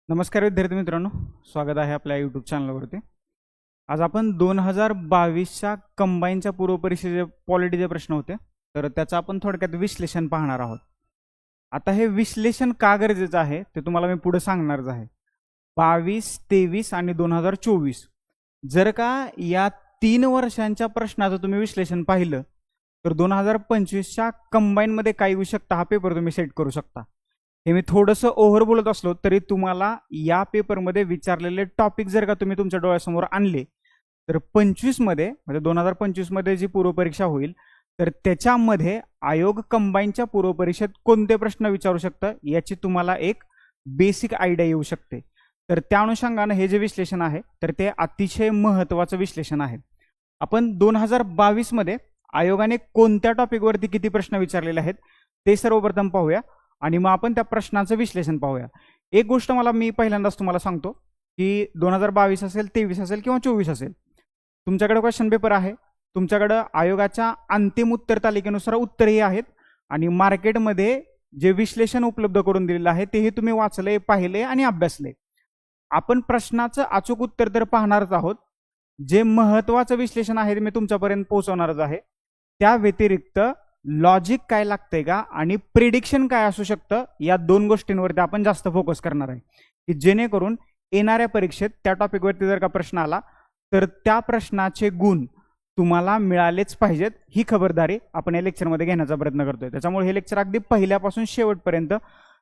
नमस्कार विद्यार्थी मित्रांनो, स्वागत आहे आपल्या यूट्यूब चॅनलवरती. आज आपण 2022च्या कंबाईनच्या पूर्वपरीक्षेचे पॉलिटीचे प्रश्न होते, तर त्याचं आपण थोडक्यात विश्लेषण पाहणार आहोत. आता हे विश्लेषण का गरजेचं आहे ते तुम्हाला मी पुढे सांगणारच आहे. 22, 23 आणि 2024 जर का या 3 वर्षांच्या प्रश्नाचं तुम्ही विश्लेषण पाहिलं तर 2025च्या कंबाईनमध्ये काय येऊ शकतं हा पेपर तुम्ही सेट करू शकता. हे मी थोडंसं ओव्हर बोलत असलो तरी तुम्हाला या पेपरमध्ये विचारलेले टॉपिक जर का तुम्ही तुमच्या डोळ्यासमोर आणले तर 25मध्ये म्हणजे 2025मध्ये जी पूर्वपरीक्षा होईल तर त्याच्यामध्ये आयोग कंबाईनच्या पूर्वपरीक्षेत कोणते प्रश्न विचारू शकतं याची तुम्हाला एक बेसिक आयडिया येऊ शकते. तर त्या अनुषंगाने हे जे विश्लेषण आहे तर ते अतिशय महत्त्वाचं विश्लेषण आहे. आपण 2022मध्ये आयोगाने कोणत्या टॉपिकवरती किती प्रश्न विचारलेले आहेत ते सर्वप्रथम पाहूया आणि मग आपण त्या प्रश्नाचं विश्लेषण पाहूया. एक गोष्ट मी पहिल्यांदाच तुम्हाला सांगतो की 2022 असेल, 23 असेल किंवा 24 असेल, तुमच्याकडे क्वेश्चन पेपर आहे, तुमच्याकडे आयोगाच्या अंतिम उत्तर तालिकेनुसार उत्तरही आहेत आणि मार्केटमध्ये जे विश्लेषण उपलब्ध करून दिलेलं आहे तेही तुम्ही वाचले, पाहिले आणि अभ्यासले. आपण प्रश्नाचं अचूक उत्तर तर पाहणारच आहोत, जे महत्त्वाचं विश्लेषण आहे ते मी तुमच्यापर्यंत पोहोचवणारच आहे. त्या व्यतिरिक्त लॉजिक काय लागतंय का आणि प्रिडिक्शन काय असू शकतं या दोन गोष्टींवरती आपण जास्त फोकस करणार आहे की जेणेकरून येणाऱ्या परीक्षेत त्या टॉपिकवरती जर का प्रश्न आला तर त्या प्रश्नाचे गुण तुम्हाला मिळालेच पाहिजेत. ही खबरदारी आपण या लेक्चरमध्ये घेण्याचा प्रयत्न करतोय. त्याच्यामुळे हे लेक्चर अगदी पहिल्यापासून शेवटपर्यंत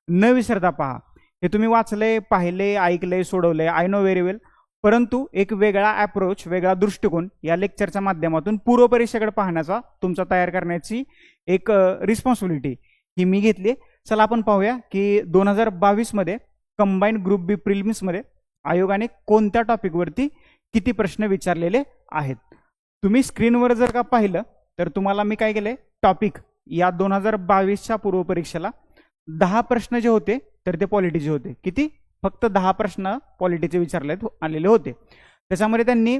न विसरता पहा. हे तुम्ही वाचले, पाहिले, ऐकले, सोडवले, आय नो व्हेरी वेल, परंतु एक वेगळा अप्रोच, वेगळा दृष्टिकोन या लेक्चरच्या माध्यमातून पूर्वपरीक्षेकडे पाहण्याचा तुमचा तयार करण्याची एक रिस्पॉन्सिबिलिटी ही मी घेतली. चला आपण पाहूया की 2022मध्ये कंबाईन ग्रुप बी प्रिलिम्समध्ये आयोगाने कोणत्या टॉपिकवरती किती प्रश्न विचारलेले आहेत. तुम्ही स्क्रीनवर जर का पाहिलं तर तुम्हाला मी काय केले, टॉपिक या 2022च्या पूर्वपरीक्षेला 10 प्रश्न जे होते तर ते पॉलिटीचे होते. किती? फक्त 10 प्रश्न पॉलिटीचे विचारले आलेले होते. त्याच्यामध्ये त्यांनी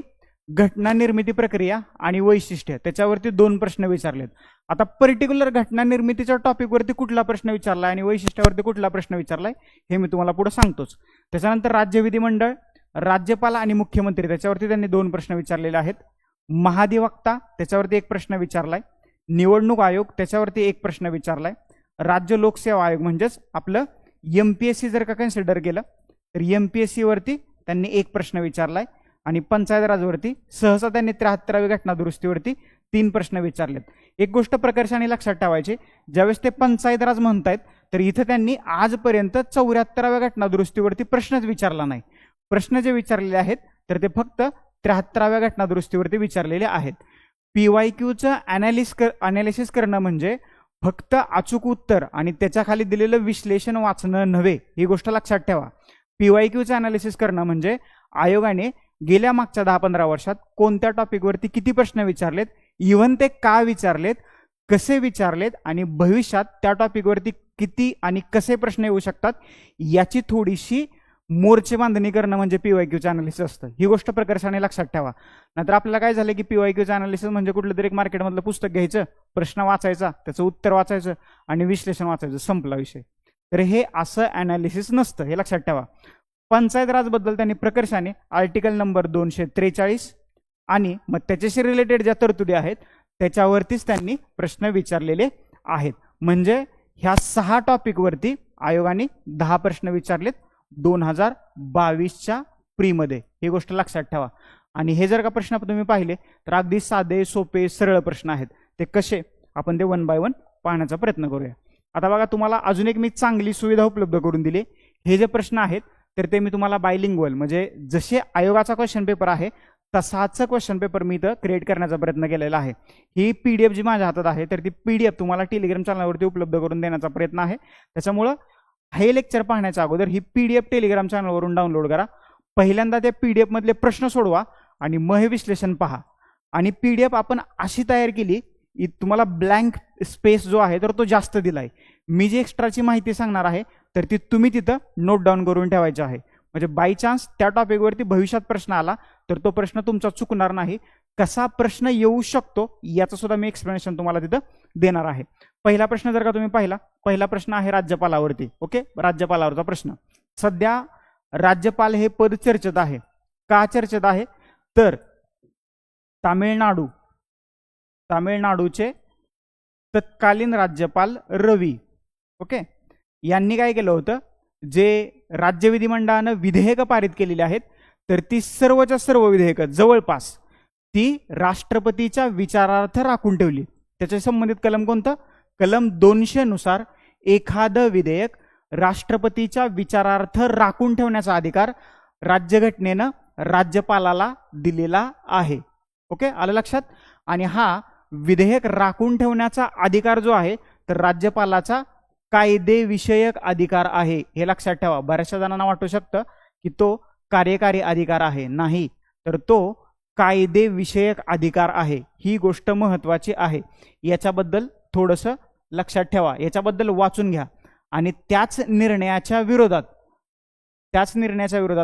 घटना निर्मिती प्रक्रिया आणि वैशिष्ट्य त्याच्यावरती 2 प्रश्न विचारलेत. आता पर्टिक्युलर घटना निर्मितीच्या टॉपिकवरती कुठला प्रश्न विचारलाय आणि वैशिष्ट्यावरती कुठला प्रश्न विचारलाय हे मी तुम्हाला पुढे सांगतोच. त्याच्यानंतर राज्य विधिमंडळ, राज्यपाल आणि मुख्यमंत्री त्याच्यावरती त्यांनी 2 प्रश्न विचारलेले आहेत. महाधिवक्ता त्याच्यावरती 1 प्रश्न विचारलाय. निवडणूक आयोग त्याच्यावरती 1 प्रश्न विचारलाय. राज्य लोकसेवा आयोग म्हणजेच आपलं MPSC जर का कन्सिडर केलं तर MPSC वरती त्यांनी 1 प्रश्न विचारलाय आणि पंचायत राजवरती सहसा त्यांनी 73व्या घटना दुरुस्तीवरती 3 प्रश्न विचारलेत. एक गोष्ट प्रकर्षाने लक्षात ठेवायची, ज्यावेळेस ते पंचायत राज म्हणतायत तर इथं त्यांनी आजपर्यंत 74व्या घटना दुरुस्तीवरती प्रश्नच विचारला नाही. प्रश्न जे विचारलेले आहेत तर ते फक्त 73व्या घटना दुरुस्तीवरती विचारलेले आहेत. PYQचं अनालिसिस करणं म्हणजे फक्त अचूक उत्तर आणि त्याच्या खाली दिलेलं विश्लेषण वाचणं नव्हे, ही गोष्ट लक्षात ठेवा. PYQचं अनालिसिस करणं म्हणजे आयोगाने गेल्या मागच्या 10-15 वर्षात कोणत्या टॉपिकवरती किती प्रश्न विचारलेत, इव्हन ते का विचारलेत, कसे विचारलेत आणि भविष्यात त्या टॉपिकवरती किती आणि कसे प्रश्न येऊ शकतात याची थोडीशी मोर्चे बांधणी करणं म्हणजे PYQचं अनालिसिस असतं. ही गोष्ट प्रकर्षाने लक्षात ठेवा. नाहीतर आपल्याला काय झालं की PYQचं अनालिसिस म्हणजे कुठलं तरी एक मार्केटमधलं पुस्तक घ्यायचं, प्रश्न वाचायचा, त्याचं उत्तर वाचायचं आणि विश्लेषण वाचायचं, संपला विषय. तर हे असं अनालिसिस नसतं, हे लक्षात ठेवा. पंचायत राजबद्दल त्यांनी प्रकर्षाने आर्टिकल नंबर 243 आणि मग त्याच्याशी रिलेटेड ज्या तरतुदी आहेत त्याच्यावरतीच त्यांनी प्रश्न विचारलेले आहेत. म्हणजे ह्या 6 टॉपिकवरती आयोगाने 10 प्रश्न विचारलेत 2022च्या प्रीमध्ये, ही गोष्ट लक्षात ठेवा. आणि हे जर का प्रश्न तुम्ही पाहिले तर अगदी साधे, सोपे, सरळ प्रश्न आहेत. ते कसे आपण ते 1 बाय 1 पाहण्याचा प्रयत्न करूया. आता बघा, तुम्हाला अजून एक मी चांगली सुविधा उपलब्ध करून दिली. हे जे प्रश्न आहेत तर ते मी तुम्हाला बायलिंग्वल म्हणजे जसे आयोगाचा क्वेश्चन पेपर आहे तसाच क्वेश्चन पेपर मी इथं क्रिएट करण्याचा प्रयत्न केलेला आहे. ही PDF जी माझ्या हातात आहे तर ती PDF तुम्हाला टेलिग्राम चॅनलवरती उपलब्ध करून देण्याचा प्रयत्न आहे. त्याच्यामुळं हे लेक्चर पाहण्याच्या अगोदर ही PDF टेलिग्राम चॅनलवरून डाउनलोड करा. पहिल्यांदा त्या PDF मधले प्रश्न सोडवा आणि मग हे विश्लेषण पहा. आणि PDF आपण अशी तयार केली की तुम्हाला ब्लँक स्पेस जो आहे तर तो जास्त दिलाय. मी जी एक्स्ट्राची माहिती सांगणार आहे तर ती तुम्ही तिथं नोट डाऊन करून ठेवायची आहे. म्हणजे बाय चान्स त्या टॉपिकवरती भविष्यात प्रश्न आला तर तो प्रश्न तुमचा चुकणार नाही. कसा प्रश्न येऊ शकतो याचं सुद्धा मी एक्सप्लेनेशन तुम्हाला तिथं देणार आहे. पहिला प्रश्न जर का तुम्ही पाहिला, पहिला प्रश्न आहे राज्यपालावरती. ओके, राज्यपालावरचा प्रश्न. सध्या राज्यपाल हे पद चर्चेत आहे. का चर्चेत आहे? तर तामिळनाडूचे तत्कालीन राज्यपाल रवी, ओके, यांनी काय केलं होतं, जे राज्य विधिमंडळानं विधेयकं पारित केलेली आहेत तर ती सर्वच्या सर्व विधेयकं जवळपास ती राष्ट्रपतीच्या विचारार्थ राखून ठेवली. त्याच्या संबंधित कलम कोणतं? कलम 200 नुसार एखादं विधेयक राष्ट्रपतीच्या विचारार्थ राखून ठेवण्याचा अधिकार राज्यघटनेनं राज्यपालाला दिलेला आहे. ओके, आलं लक्षात? आणि हा विधेयक राखून ठेवण्याचा अधिकार जो आहे तर राज्यपालाचा कायदेविषयक अधिकार आहे. हे लक्षात ठेवा. बऱ्याचशा जणांना वाटू शकतं की तो कार्यकारी अधिकार आहे. नाही, तर तो कायदेविषयक अधिकार आहे. ही गोष्ट महत्वाची आहे. याच्याबद्दल थोडंसं लक्षात ठेवा, याच्याबद्दल वाचून घ्या. आणि त्याच निर्णयाच्या विरोधात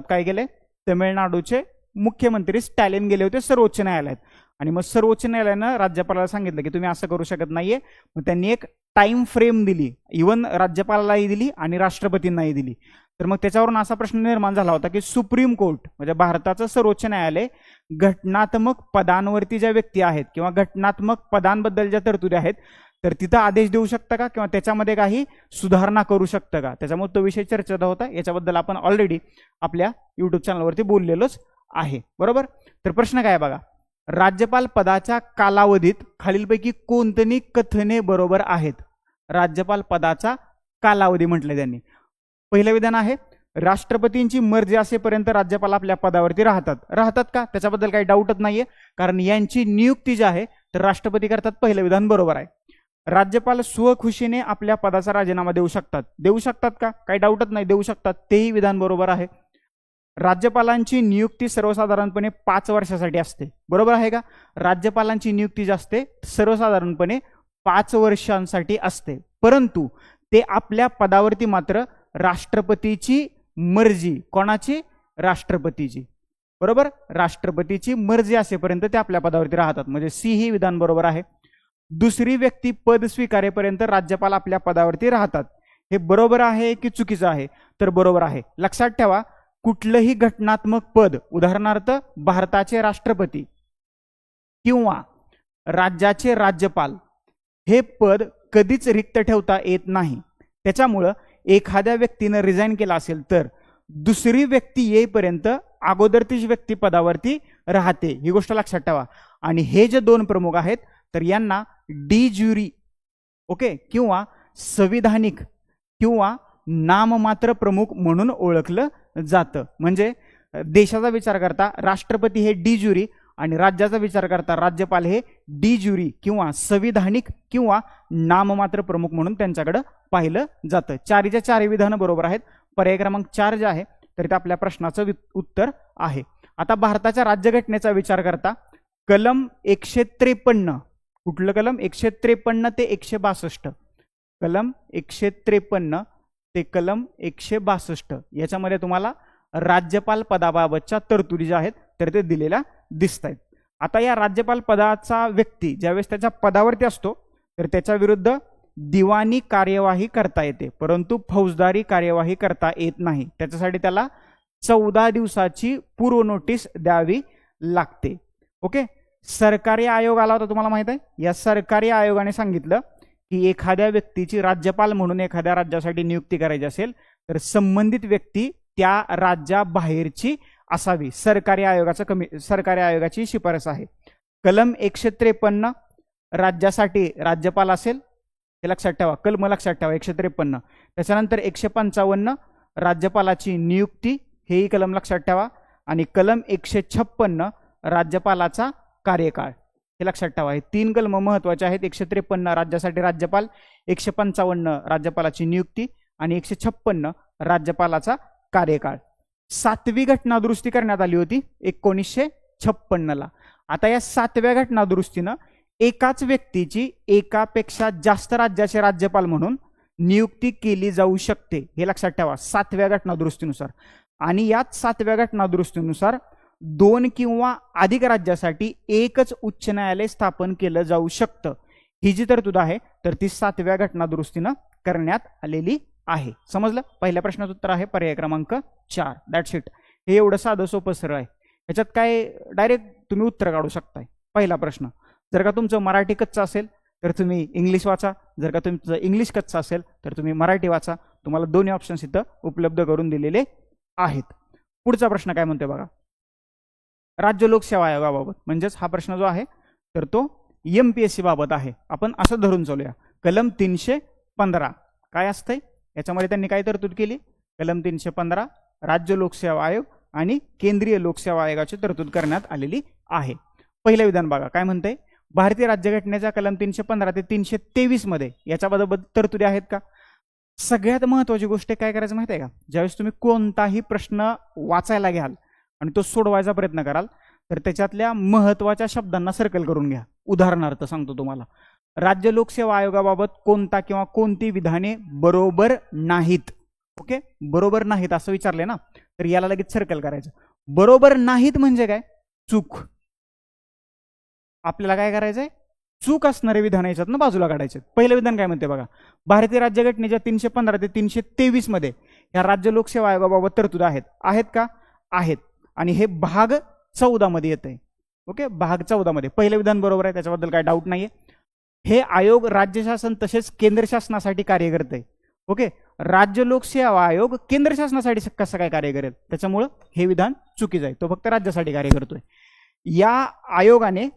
काय केले? तमिळनाडूचे मुख्यमंत्री स्टॅलिन गेले होते सर्वोच्च न्यायालयात. आणि मग सर्वोच्च न्यायालयानं राज्यपालाला सांगितलं की तुम्ही असं करू शकत नाहीये. मग त्यांनी एक टाइम फ्रेम दिली, इव्हन राज्यपालालाही दिली आणि राष्ट्रपतींनाही दिली. तर मग त्याच्यावरून असा प्रश्न निर्माण झाला होता की सुप्रीम कोर्ट म्हणजे भारताचं सर्वोच्च न्यायालय घटनात्मक पदांवरती ज्या व्यक्ती आहेत किंवा घटनात्मक पदांबद्दल ज्या तरतुदी आहेत तर तिथं आदेश देऊ शकतं का किंवा त्याच्यामध्ये काही सुधारणा करू शकतं का? त्याच्यामुळे तो विषय चर्चेत होता. याच्याबद्दल आपण ऑलरेडी आपल्या युट्यूब चॅनलवरती बोललेलोच आहे. बरोबर? तर प्रश्न काय बघा, राज्यपाल पदाच्या कालावधीत खालीलपैकी कोणती कथने बरोबर आहेत? राज्यपाल पदाचा कालावधी म्हटले त्यांनी. पहिलं विधान आहे राष्ट्रपतींची मर्जी असेपर्यंत राज्यपाल आपल्या पदावरती राहतात का? त्याच्याबद्दल काही डाऊटच नाहीये, कारण यांची नियुक्ती जी आहे तर राष्ट्रपती करतात. पहिलं विधान बरोबर आहे. राज्यपाल स्वखुशीने आपल्या पदाचा राजीनामा देऊ शकतात का? काही डाऊटच नाही, देऊ शकतात. तेही विधान बरोबर आहे. राज्यपालांची नियुक्ती सर्वसाधारणपणे 5 वर्षासाठी असते. बरोबर आहे का? राज्यपालांची नियुक्ती जी असते सर्वसाधारणपणे 5 वर्षांसाठी असते, परंतु ते आपल्या पदावरती मात्र राष्ट्रपतीची मर्जी, कोणाची? राष्ट्रपतीची. बरोबर? राष्ट्रपतीची मर्जी असेपर्यंत ते आपल्या पदावरती राहतात. म्हणजे सी ही विधान बरोबर आहे. दुसरी व्यक्ती पद स्वीकारेपर्यंत राज्यपाल आपल्या पदावरती राहतात. हे बरोबर आहे की चुकीचं आहे? तर बरोबर आहे. लक्षात ठेवा, कुठलंही घटनात्मक पद, उदाहरणार्थ भारताचे राष्ट्रपती किंवा राज्याचे राज्यपाल, हे पद कधीच रिक्त ठेवता येत नाही. त्याच्यामुळं एखाद्या व्यक्तीनं रिझाईन केला असेल तर दुसरी व्यक्ती येईपर्यंत अगोदर ती व्यक्ती पदावरती राहते. ही गोष्ट लक्षात ठेवा. आणि हे जे दोन प्रमुख आहेत तर यांना डी ज्युरी, ओके, किंवा संविधानिक किंवा नाममात्र प्रमुख म्हणून ओळखलं जातं. म्हणजे देशाचा विचार करता राष्ट्रपती हे डी ज्युरी आणि राज्याचा विचार करता राज्यपाल हे डी ज्युरी किंवा संविधानिक किंवा नाममात्र प्रमुख म्हणून त्यांच्याकडे पाहिलं जातं. चारीच्या चारही विधानं बरोबर आहेत. पर्याय क्रमांक 4 जे आहे तर ते आपल्या प्रश्नाचं उत्तर आहे. आता भारताच्या राज्यघटनेचा विचार करता कलम 153, कुठलं कलम? 153 ते 162. कलम 153 ते कलम 162 याच्यामध्ये तुम्हाला राज्यपाल पदाबाबतच्या तरतुदी ज्या आहेत तर ते दिलेल्या दिसत आहेत. आता या राज्यपाल पदाचा व्यक्ती ज्यावेळेस त्याच्या पदावरती असतो तर त्याच्या विरुद्ध दिवाणी कार्यवाही करता येते, परंतु फौजदारी कार्यवाही करता येत नाही. त्याच्यासाठी त्याला 14 दिवसाची पूर्व नोटीस द्यावी लागते. ओके. सरकारी आयोग आला होता, तुम्हाला माहित आहे. या सरकारी आयोगाने सांगितलं की एखाद्या व्यक्तीची राज्यपाल म्हणून एखाद्या राज्यासाठी नियुक्ती करायची असेल तर संबंधित व्यक्ती त्या राज्याबाहेरची असावी. सरकारी आयोगाची शिफारस आहे. कलम 153 राज्यासाठी राज्यपाल असेल, हे लक्षात ठेवा. कलम लक्षात ठेवा 153. त्याच्यानंतर 155 राज्यपालाची नियुक्ती, हेही कलम लक्षात ठेवा. आणि कलम 156 राज्यपालाचा कार्यकाळ, हे लक्षात ठेवा. हे 3 कलम महत्वाचे आहेत. 153 राज्यासाठी राज्यपाल, 155 राज्यपालाची नियुक्ती आणि 156 राज्यपालाचा कार्यकाळ. 7वी घटना दुरुस्ती करण्यात आली होती 1956ला. आता या 7व्या घटना दुरुस्तीनं एकाच व्यक्तीची एकापेक्षा जास्त राज्याचे राज्यपाल म्हणून नियुक्ती केली जाऊ शकते, हे लक्षात ठेवा 7व्या घटना दुरुस्तीनुसार. आणि याच 7व्या घटना दुरुस्तीनुसार 2 किंवा अधिक राज्यासाठी एकच उच्च न्यायालय स्थापन केलं जाऊ शकतं. ही जी तरतूद आहे तर ती 7व्या घटना दुरुस्तीनं करण्यात आलेली आहे. समजलं? पहिल्या प्रश्नाचं उत्तर आहे पर्याय क्रमांक 4. That's it. हे एवढं साधं सोपं सरळ आहे. ह्याच्यात काय डायरेक्ट तुम्ही उत्तर काढू शकताय. पहिला प्रश्न, जर का तुमचं मराठी कच्चं असेल तर तुम्ही इंग्लिश वाचा, जर का तुमचं इंग्लिश कच्चं असेल तर तुम्ही मराठी वाचा. तुम्हाला दोन्ही ऑप्शन्स इथं उपलब्ध करून दिलेले आहेत. पुढचा प्रश्न काय म्हणतोय बघा, राज्य लोकसेवा आयोगाबाबत, म्हणजेच हा प्रश्न जो आहे तर तो MPSC बाबत आहे. आपण असं धरून चालूया, कलम 315 काय असतंय याच्यामध्ये त्यांनी काय तरतूद केली, कलम 315 राज्य लोकसेवा आयोग आणि केंद्रीय लोकसेवा आयोगाची तरतूद करण्यात आलेली आहे. पहिलं विधान बघा काय म्हणतंय, भारतीय राज्यघटनेच्या कलम 315 ते 323 मध्ये याच्याबद्दल तरतुदी आहेत का? सगळ्यात महत्वाची गोष्ट काय करायचं माहिती आहे का, ज्यावेळेस तुम्ही कोणताही प्रश्न वाचायला घ्याल आणि तो सोडवायचा प्रयत्न कराल तर त्याच्यातल्या महत्वाच्या शब्दांना सर्कल करून घ्या. उदाहरणार्थ सांगतो तुम्हाला, राज्य लोकसेवा आयोगाबाबत कोणता किंवा कोणती विधाने बरोबर नाहीत. ओके, बरोबर नाहीत असं विचारले ना तर याला लगेच सर्कल करायचं. बरोबर नाहीत म्हणजे काय, चूक. आपल्याला काय करायचंय, चूक असणारे विधान याच्यातनं बाजूला काढायचे. पहिलं विधान काय म्हणते बघा, भारतीय राज्यघटनेच्या 315 ते 323 मध्ये या राज्य लोकसेवा आयोगाबाबत तरतूद आहेत का? आहेत. आणि हे भाग 14 मध्ये येतंय. ओके, भाग 14 मध्ये पहिलं विधान बरोबर आहे, त्याच्याबद्दल काय डाऊट नाहीये. हे आयोग राज्य शासन तसेच केंद्र शासनासाठी कार्य करते. ओके, राज्य लोकसेवा आयोग केंद्र शासनासाठी कसं काय कार्य करेल, त्याच्यामुळं हे विधान चुकीचं आहे. तो फक्त राज्यासाठी कार्य करतोय. या आयोगाने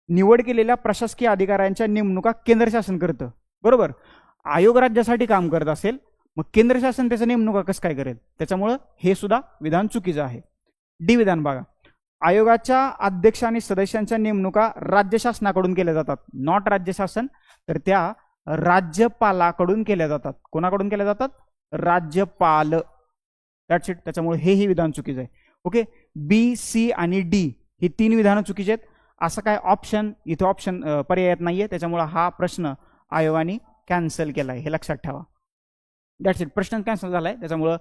निवड केलेल्या प्रशासकीय अधिकाऱ्यांच्या नेमणुका केंद्र शासन करतं. बरोबर, आयोग राज्यासाठी काम करत असेल मग केंद्र शासन त्याचं नेमणुका कसं काय करेल, त्याच्यामुळं हे सुद्धा विधान चुकीचं आहे. डी विधान बघा, आयोगाच्या अध्यक्ष आणि सदस्यांच्या नेमणुका राज्य शासनाकडून केल्या जातात. नॉट राज्य शासन, तर त्या राज्यपालाकडून केल्या जातात. कोणाकडून केल्या जातात? राज्यपाल. That's it. त्याच्यामुळे हेही विधान चुकीचं आहे. ओके, बी, सी आणि डी ही 3 विधानं चुकीची आहेत. असं काय ऑप्शन इथे ऑप्शन पर्यायात नाहीये, त्याच्यामुळे हा प्रश्न आयोगाने कॅन्सल केलाय, हे लक्षात ठेवा. That's it. प्रश्न कॅन्सल झालाय, त्याच्यामुळं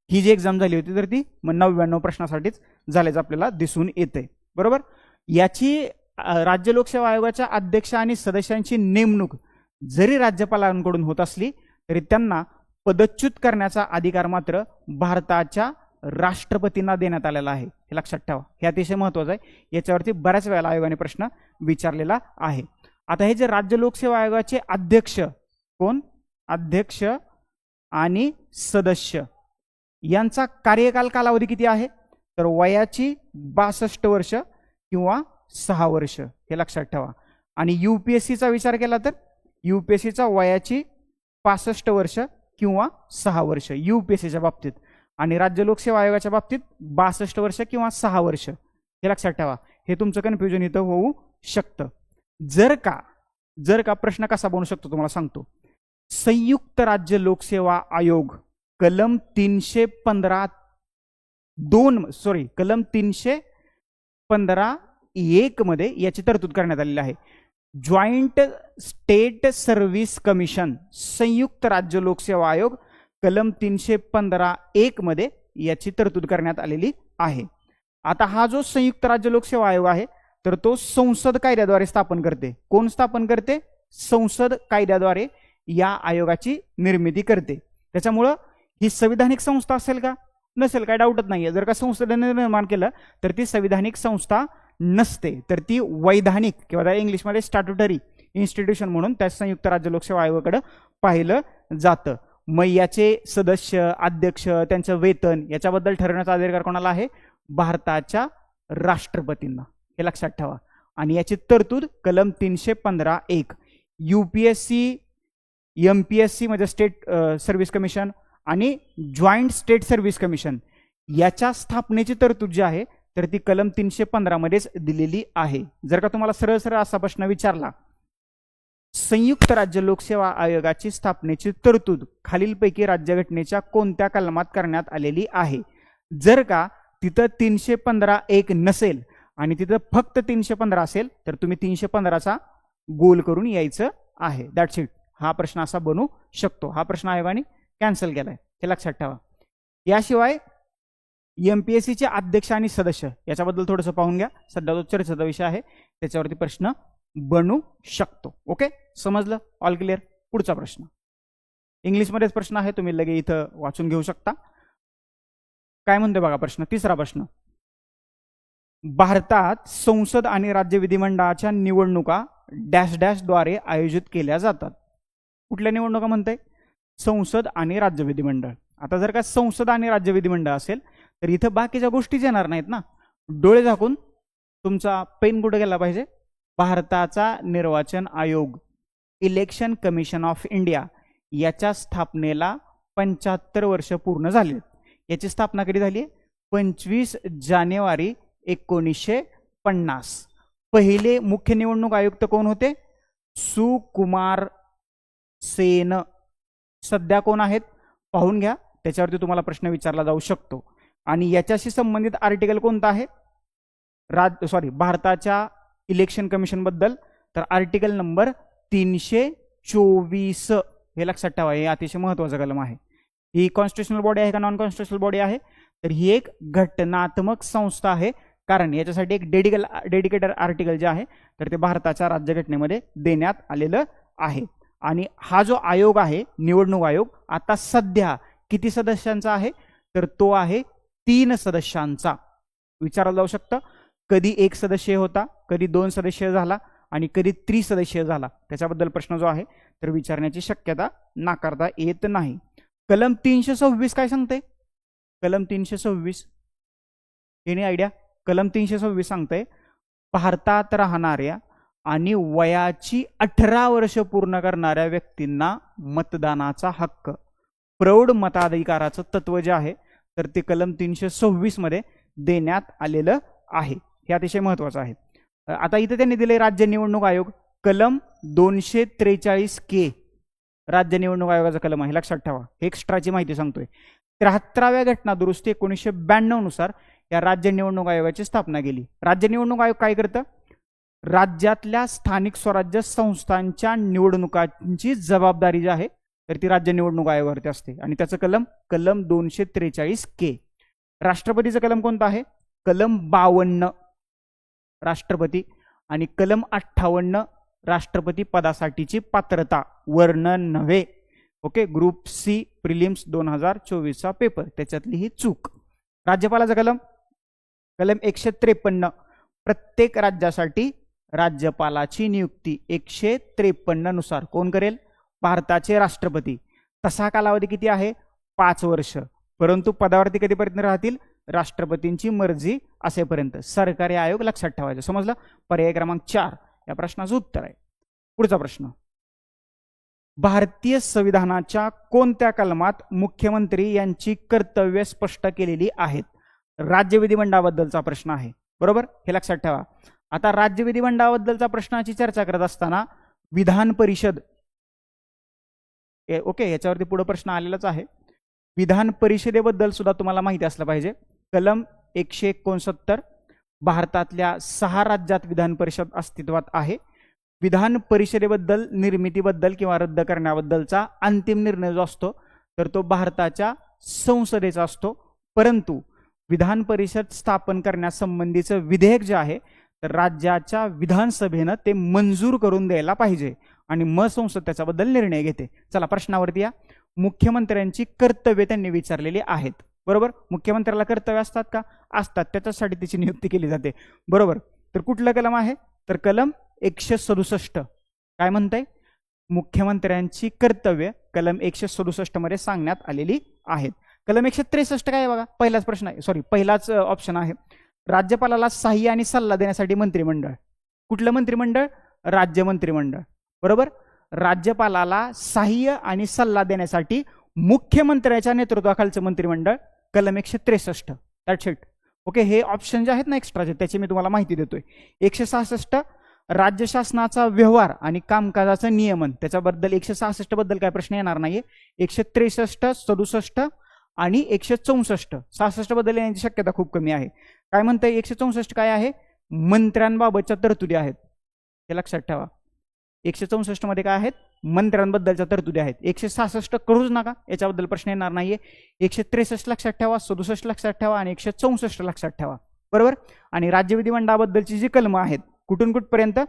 ही जी एक्झाम झाली होती तर ती 99 प्रश्नासाठीच झाल्याचं आपल्याला दिसून येते. बरोबर, याची राज्य लोकसेवा आयोगाच्या अध्यक्ष आणि सदस्यांची नेमणूक जरी राज्यपालांकडून होत असली तरी त्यांना पदच्युत करण्याचा अधिकार मात्र भारताच्या राष्ट्रपतींना देण्यात आलेला आहे, हे लक्षात ठेवा. हे अतिशय महत्वाचं आहे. याच्यावरती बऱ्याच वेळेला आयोगाने प्रश्न विचारलेला आहे. आता हे जे राज्य लोकसेवा आयोगाचे अध्यक्ष कोण, अध्यक्ष आणि सदस्य यांचा कार्यकाल कालावधी किती आहे, तर वयाची 62 वर्ष किंवा 6 वर्ष, हे लक्षात ठेवा. आणि UPSCचा विचार केला तर UPSCचा वयाची 65 वर्ष किंवा 6 वर्ष UPSCच्या बाबतीत, आणि राज्य लोकसेवा आयोगाच्या बाबतीत 62 वर्ष किंवा 6 वर्ष, हे लक्षात ठेवा. हे तुमचं कन्फ्युजन इथं होऊ शकतं. जर का प्रश्न कसा बनू शकतो तुम्हाला सांगतो. संयुक्त राज्य लोकसेवा आयोग कलम 315(1) मध्ये याची तरतूद करण्यात आलेली आहे. जॉईंट स्टेट सर्व्हिस कमिशन संयुक्त राज्य लोकसेवा आयोग कलम 315(1) मध्ये याची तरतूद करण्यात आलेली आहे. आता हा जो संयुक्त राज्य लोकसेवा आयोग आहे तर तो संसद कायद्याद्वारे स्थापन करते. कोण स्थापन करते? संसद कायद्याद्वारे या आयोगाची निर्मिती करते. त्याच्यामुळं ही संविधानिक संस्था असेल का? नसेल, काय डाऊटच नाहीये. जर का संसदेने निर्माण केलं तर ती संविधानिक संस्था नसते, तर ती वैधानिक किंवा इंग्लिशमध्ये स्टॅट्युटरी इन्स्टिट्यूशन म्हणून त्या संयुक्त राज्य लोकसेवा आयोगाकडे पाहिलं जातं. मग याचे सदस्य, अध्यक्ष, त्यांचं वेतन याच्याबद्दल ठरवण्याचा अधिकार कोणाला आहे? भारताच्या राष्ट्रपतींना, हे लक्षात ठेवा. आणि याची तरतूद कलम 315(1). UPSC, MPSC म्हणजे स्टेट सर्व्हिस कमिशन आणि जॉईंट स्टेट सर्व्हिस कमिशन याच्या स्थापनेची तरतूद जी आहे तर ती कलम 315 मध्येच दिलेली आहे. जर का तुम्हाला सरळ सरळ असा प्रश्न विचारला, संयुक्त राज्य लोकसेवा आयोगाची स्थापनेची तरतूद खालीलपैकी राज्यघटनेच्या कोणत्या कलमात करण्यात आलेली आहे? जर का तिथं 315(1) नसेल आणि तिथं फक्त 315 असेल तर तुम्ही 315चा गोल करून यायचं आहे. That's it. हा प्रश्न असा बनू शकतो. हा प्रश्न आयोगाने कॅन्सल केलाय, हे लक्षात ठेवा. याशिवाय MPSCचे अध्यक्ष आणि सदस्य याच्याबद्दल थोडंसं पाहून घ्या. सध्या तो चर्चेचा विषय आहे, त्याच्यावरती प्रश्न बनू शकतो. ओके, समजलं? All clear. पुढचा प्रश्न, इंग्लिशमध्येच प्रश्न आहे, तुम्ही लगे इथं वाचून घेऊ शकता. काय म्हणतोय बघा प्रश्न, तिसरा प्रश्न. भारतात संसद आणि राज्य विधिमंडळाच्या निवडणुका डॅश डॅश द्वारे आयोजित केल्या जातात. कुठल्या निवडणुका म्हणताय? संसद आणि राज्य विधिमंडळ. आता जर का संसद आणि राज्य विधिमंडळ असेल तर इथं बाकीच्या गोष्टीच येणार नाहीत ना. डोळे झाकून तुमचा पेन कुठे गेला पाहिजे? भारताचा निर्वाचन आयोग, इलेक्शन कमिशन ऑफ इंडिया, याच्या स्थापनेला 75 वर्ष पूर्ण झाली. याची स्थापना कधी झाली? 25 जानेवारी 1950. पहिले मुख्य निवडणूक आयुक्त कोण होते? सुकुमार सेन. सध्या कोण आहेत पाहून घ्या, त्याच्यावरती तुम्हाला प्रश्न विचारला जाऊ शकतो. आणि याच्याशी संबंधित आर्टिकल कोणता आहे भारताच्या इलेक्शन कमिशन बद्दल? तर आर्टिकल नंबर 324. हे लक्षात ठेवा, हे अतिशय महत्वाचा कलम आहे. ही कॉन्स्टिट्युशनल बॉडी आहे का नॉन कॉन्स्टिट्युशनल बॉडी आहे? तर ही एक घटनात्मक संस्था आहे, कारण याच्यासाठी एक डेडिकेटेड आर्टिकल जे आहे तर ते भारताच्या राज्यघटनेमध्ये देण्यात आलेलं आहे. आणि हा जो आयोग आहे निवडणूक आयोग, आता सध्या किती सदस्यांचा आहे? तर तो आहे 3 सदस्यांचा. विचारलं जाऊ शकतं कधी 1 सदस्य होता, कधी 2 सदस्य झाला आणि कधी त्रिसदस्यीय झाला. त्याच्याबद्दल प्रश्न जो आहे तर विचारण्याची शक्यता नाकारता येत नाही. कलम 326 काय सांगते? कलम 326 हे नाही आयडिया. कलम 326 सांगते भारतात राहणाऱ्या आणि वयाची 18 वर्ष पूर्ण करणाऱ्या व्यक्तींना मतदानाचा हक्क, प्रौढ मताधिकाराचं तत्व जे आहे तर ते कलम 326 मध्ये देण्यात आलेलं आहे. हे अतिशय महत्वाचं आहे. आता इथे त्यांनी दिले राज्य निवडणूक आयोग, कलम 243 के राज्य निवडणूक आयोगाचा कलम आहे, लक्षात ठेवा. एक्स्ट्राची माहिती सांगतोय. 73व्या घटना दुरुस्ती 1992 नुसार या राज्य निवडणूक आयोगाची स्थापना केली. राज्य निवडणूक आयोग काय करतं? राज्यातल्या स्थानिक स्वराज्य संस्थांच्या निवडणुकांची जबाबदारी जी आहे तर ती राज्य निवडणूक आयोगावरती असते. आणि त्याचं कलम 243 के. राष्ट्रपतीचं कलम कोणतं आहे? कलम 52 राष्ट्रपती. आणि कलम 58 राष्ट्रपती पदासाठीची पात्रता, वर्णन नव्हे. ओके, ग्रुप सी प्रिलिम्स 2024चा पेपर, त्याच्यातली ही चूक. राज्यपालाचं कलम 153 प्रत्येक राज्यासाठी राज्यपालाची नियुक्ती 153 नुसार कोण करेल? भारताचे राष्ट्रपती. तसा कालावधी किती आहे? 5 वर्ष. परंतु पदावरती कधीपर्यंत राहतील? राष्ट्रपतींची मर्जी असेपर्यंत. सरकारी आयोग लक्षात ठेवायचं. समजलं? पर्याय क्रमांक 4 या प्रश्नाचं उत्तर आहे. पुढचा प्रश्न. भारतीय संविधानाच्या कोणत्या कलमात मुख्यमंत्री यांची कर्तव्य स्पष्ट केलेली आहेत? राज्य विधिमंडळाबद्दलचा प्रश्न आहे, बरोबर? हे लक्षात ठेवा. आता राज्य विधिमंडळाबद्दलचा प्रश्नाची चर्चा करत असताना विधान परिषद, ओके, याच्यावरती पुढे प्रश्न आलेलाच आहे. विधान परिषदेबद्दल सुद्धा तुम्हाला माहिती असलं पाहिजे. कलम 169 भारतातल्या 6 राज्यात विधान परिषद अस्तित्वात आहे. विधान परिषदेबद्दल, निर्मितीबद्दल किंवा रद्द करण्याबद्दलचा अंतिम निर्णय जो असतो तर तो भारताच्या संसदेचा असतो. परंतु विधान परिषद स्थापन करण्यासंबंधीचं विधेयक जे आहे तर राज्याच्या विधानसभेनं ते मंजूर करून द्यायला पाहिजे आणि मग संसद त्याच्याबद्दल निर्णय घेते. चला प्रश्नावरती या. मुख्यमंत्र्यांची कर्तव्ये त्यांनी विचारलेली आहेत, बरोबर? मुख्यमंत्र्याला कर्तव्य असतात का? असतात. त्याच्यासाठी त्याची नियुक्ती केली जाते, बरोबर? तर कुठलं कलम आहे? तर कलम 167. काय म्हणताय? मुख्यमंत्र्यांची कर्तव्य कलम 167 मध्ये सांगण्यात आलेली आहेत. कलम 163 काय आहे बघा? पहिलाच प्रश्न आहे, पहिलाच ऑप्शन आहे. राज्यपालाला सहाय्य आणि सल्ला देण्यासाठी मंत्रिमंडळ. कुठलं मंत्रिमंडळ? राज्य मंत्रिमंडळ, बरोबर? राज्यपालाला सहाय्य आणि सल्ला देण्यासाठी मुख्यमंत्र्याच्या नेतृत्वाखालचं मंत्रिमंडळ, कलम 163. That's it. ओके, हे ऑप्शन जे आहेत ना एक्स्ट्राचे त्याची मी तुम्हाला माहिती देतोय. 166 राज्य शासनाचा व्यवहार आणि कामकाजाचं नियमन, त्याच्याबद्दल 166 बद्दल काय प्रश्न येणार नाहीये. 163, 67 आणि 164, 66 बद्दल येण्याची शक्यता खूप कमी आहे. काय म्हणतंय? 164 काय आहे? मंत्र्यांबाबतच्या तरतुदी आहेत, हे लक्षात ठेवा. 164 मध्ये काय आहेत? मंत्र्यांबद्दलच्या तरतुदी आहेत. 166 करूच नका, याच्याबद्दल प्रश्न येणार नाहीये. 163 लक्षात ठेवा, 67 लक्षात ठेवा आणि 164 लक्षात ठेवा, बरोबर? आणि राज्य विधिमंडळाबद्दलची जी कलमं आहेत कुठून कुठपर्यंत?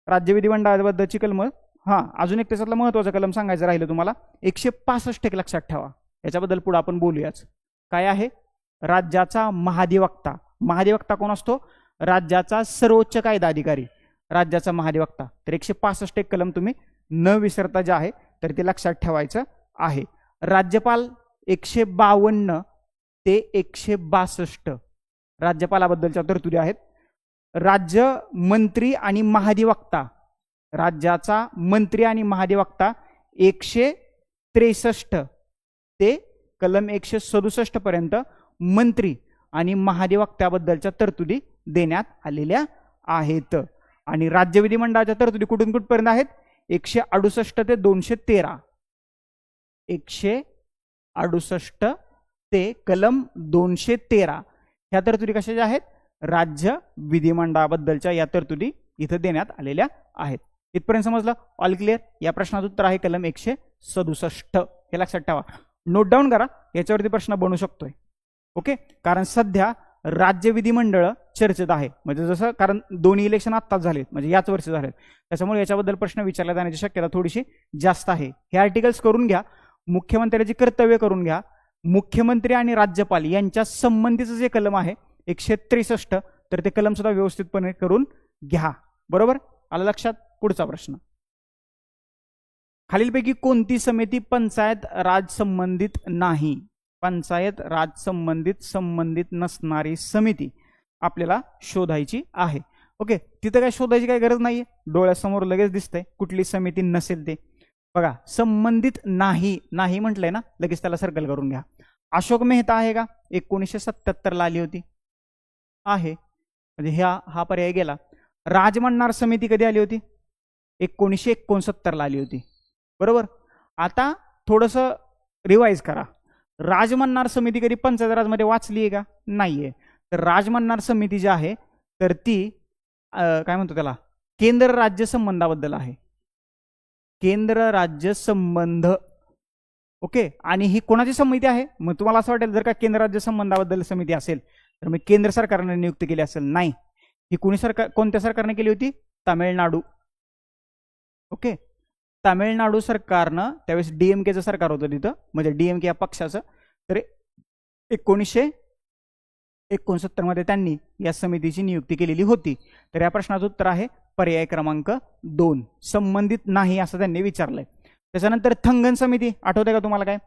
राज्य विधिमंडळाबद्दलची कलमं हां, अजून एक त्याच्यातला महत्त्वाचा कलम सांगायचं राहिलं तुम्हाला, 165 एक लक्षात ठेवा. याच्याबद्दल पुढे आपण बोलूयाच. काय आहे? राज्याचा महाधिवक्ता. महाधिवक्ता कोण असतो? राज्याचा सर्वोच्च कायदा अधिकारी, राज्याचा महाधिवक्ता. तर 165 एक कलम तुम्ही न विसरता जे आहे तर ते लक्षात ठेवायचं आहे. राज्यपाल 152 ते 162 राज्यपालाबद्दलच्या तरतुदी आहेत. राज्य मंत्री आणि महाधिवक्ता, राज्याचा मंत्री आणि महाधिवक्ता 163 ते कलम 167 पर्यंत मंत्री आणि महाधिवक्त्याबद्दलच्या तरतुदी देण्यात आलेल्या आहेत. आणि राज्य विधिमंडळाच्या तरतुदी कुठून कुठपर्यंत आहेत? 168 ते 213. 168 ते कलम 213 ह्या तरतुदी कशाच्या आहेत? राज्य विधिमंडळाबद्दलच्या या तरतुदी इथं देण्यात आलेल्या आहेत. इथपर्यंत समजलं? All clear? या प्रश्नाचं उत्तर आहे कलम 167. हे लक्षात ठेवा, नोट डाऊन करा, याच्यावरती प्रश्न बनू शकतोय. ओके, कारण सध्या राज्य विधिमंडळ चर्चेत आहे. म्हणजे जसं, कारण दोन्ही इलेक्शन आत्ताच झालेत, म्हणजे याच वर्षी झालेत, त्याच्यामुळे याच्याबद्दल प्रश्न विचारला जाण्याची शक्यता थोडीशी जास्त आहे. हे आर्टिकल्स करून घ्या. मुख्यमंत्र्याची कर्तव्य करून घ्या. मुख्यमंत्री आणि राज्यपाल यांच्या संबंधीचं जे कलम आहे 163, तर ते कलम सुद्धा व्यवस्थितपणे करून घ्या. बरोबर? आलं लक्षात? पुढचा प्रश्न, खालीलपैकी कोणती समिती पंचायत राज संबंधित नाही? पंचायत राज संबंधित नसणारी समिती आपल्याला शोधायची आहे. ओके, तिथं काय शोधायची काही गरज नाहीये, डोळ्यासमोर लगेच दिसतंय कुठली समिती नसेल ते. बघा, संबंधित नाही, नाही म्हटलंय ना, लगेच त्याला सर्कल करून घ्या. अशोक मेहता आहे का? 1977 ला आली होती, आहे, म्हणजे हा पर्याय गेला. राजमन्नार समिती कधी आली होती? 1969 ला आली होती. बरोबर? आता थोडंसं रिवाइज करा. राजमन्नार समिती कधी पंचायत राजमध्ये वाचली आहे का? नाहीये. तर राजमन्नार समिती जी आहे तर ती काय म्हणतो त्याला, केंद्र राज्य संबंधाबद्दल आहे. केंद्र राज्य संबंध. ओके, आणि ही कोणाची समिती आहे? मग तुम्हाला असं वाटेल, जर का केंद्र राज्य संबंधाबद्दल समिती असेल तर मग केंद्र सरकारने नियुक्त केली असेल. नाही, ही कोणत्या सरकारने केली होती? तामिळनाडू. ओके, तामिळनाडू सरकारनं, त्यावेळेस DMKचं सरकार होतं तिथं, म्हणजे DMK या पक्षाचं. तर 1969 मध्ये त्यांनी या समितीची नियुक्ती केलेली होती. तर या प्रश्नाचं उत्तर आहे पर्याय क्रमांक 2, संबंधित नाही असं त्यांनी विचारलंय. त्याच्यानंतर थंगन समिती आठवते का तुम्हाला? काय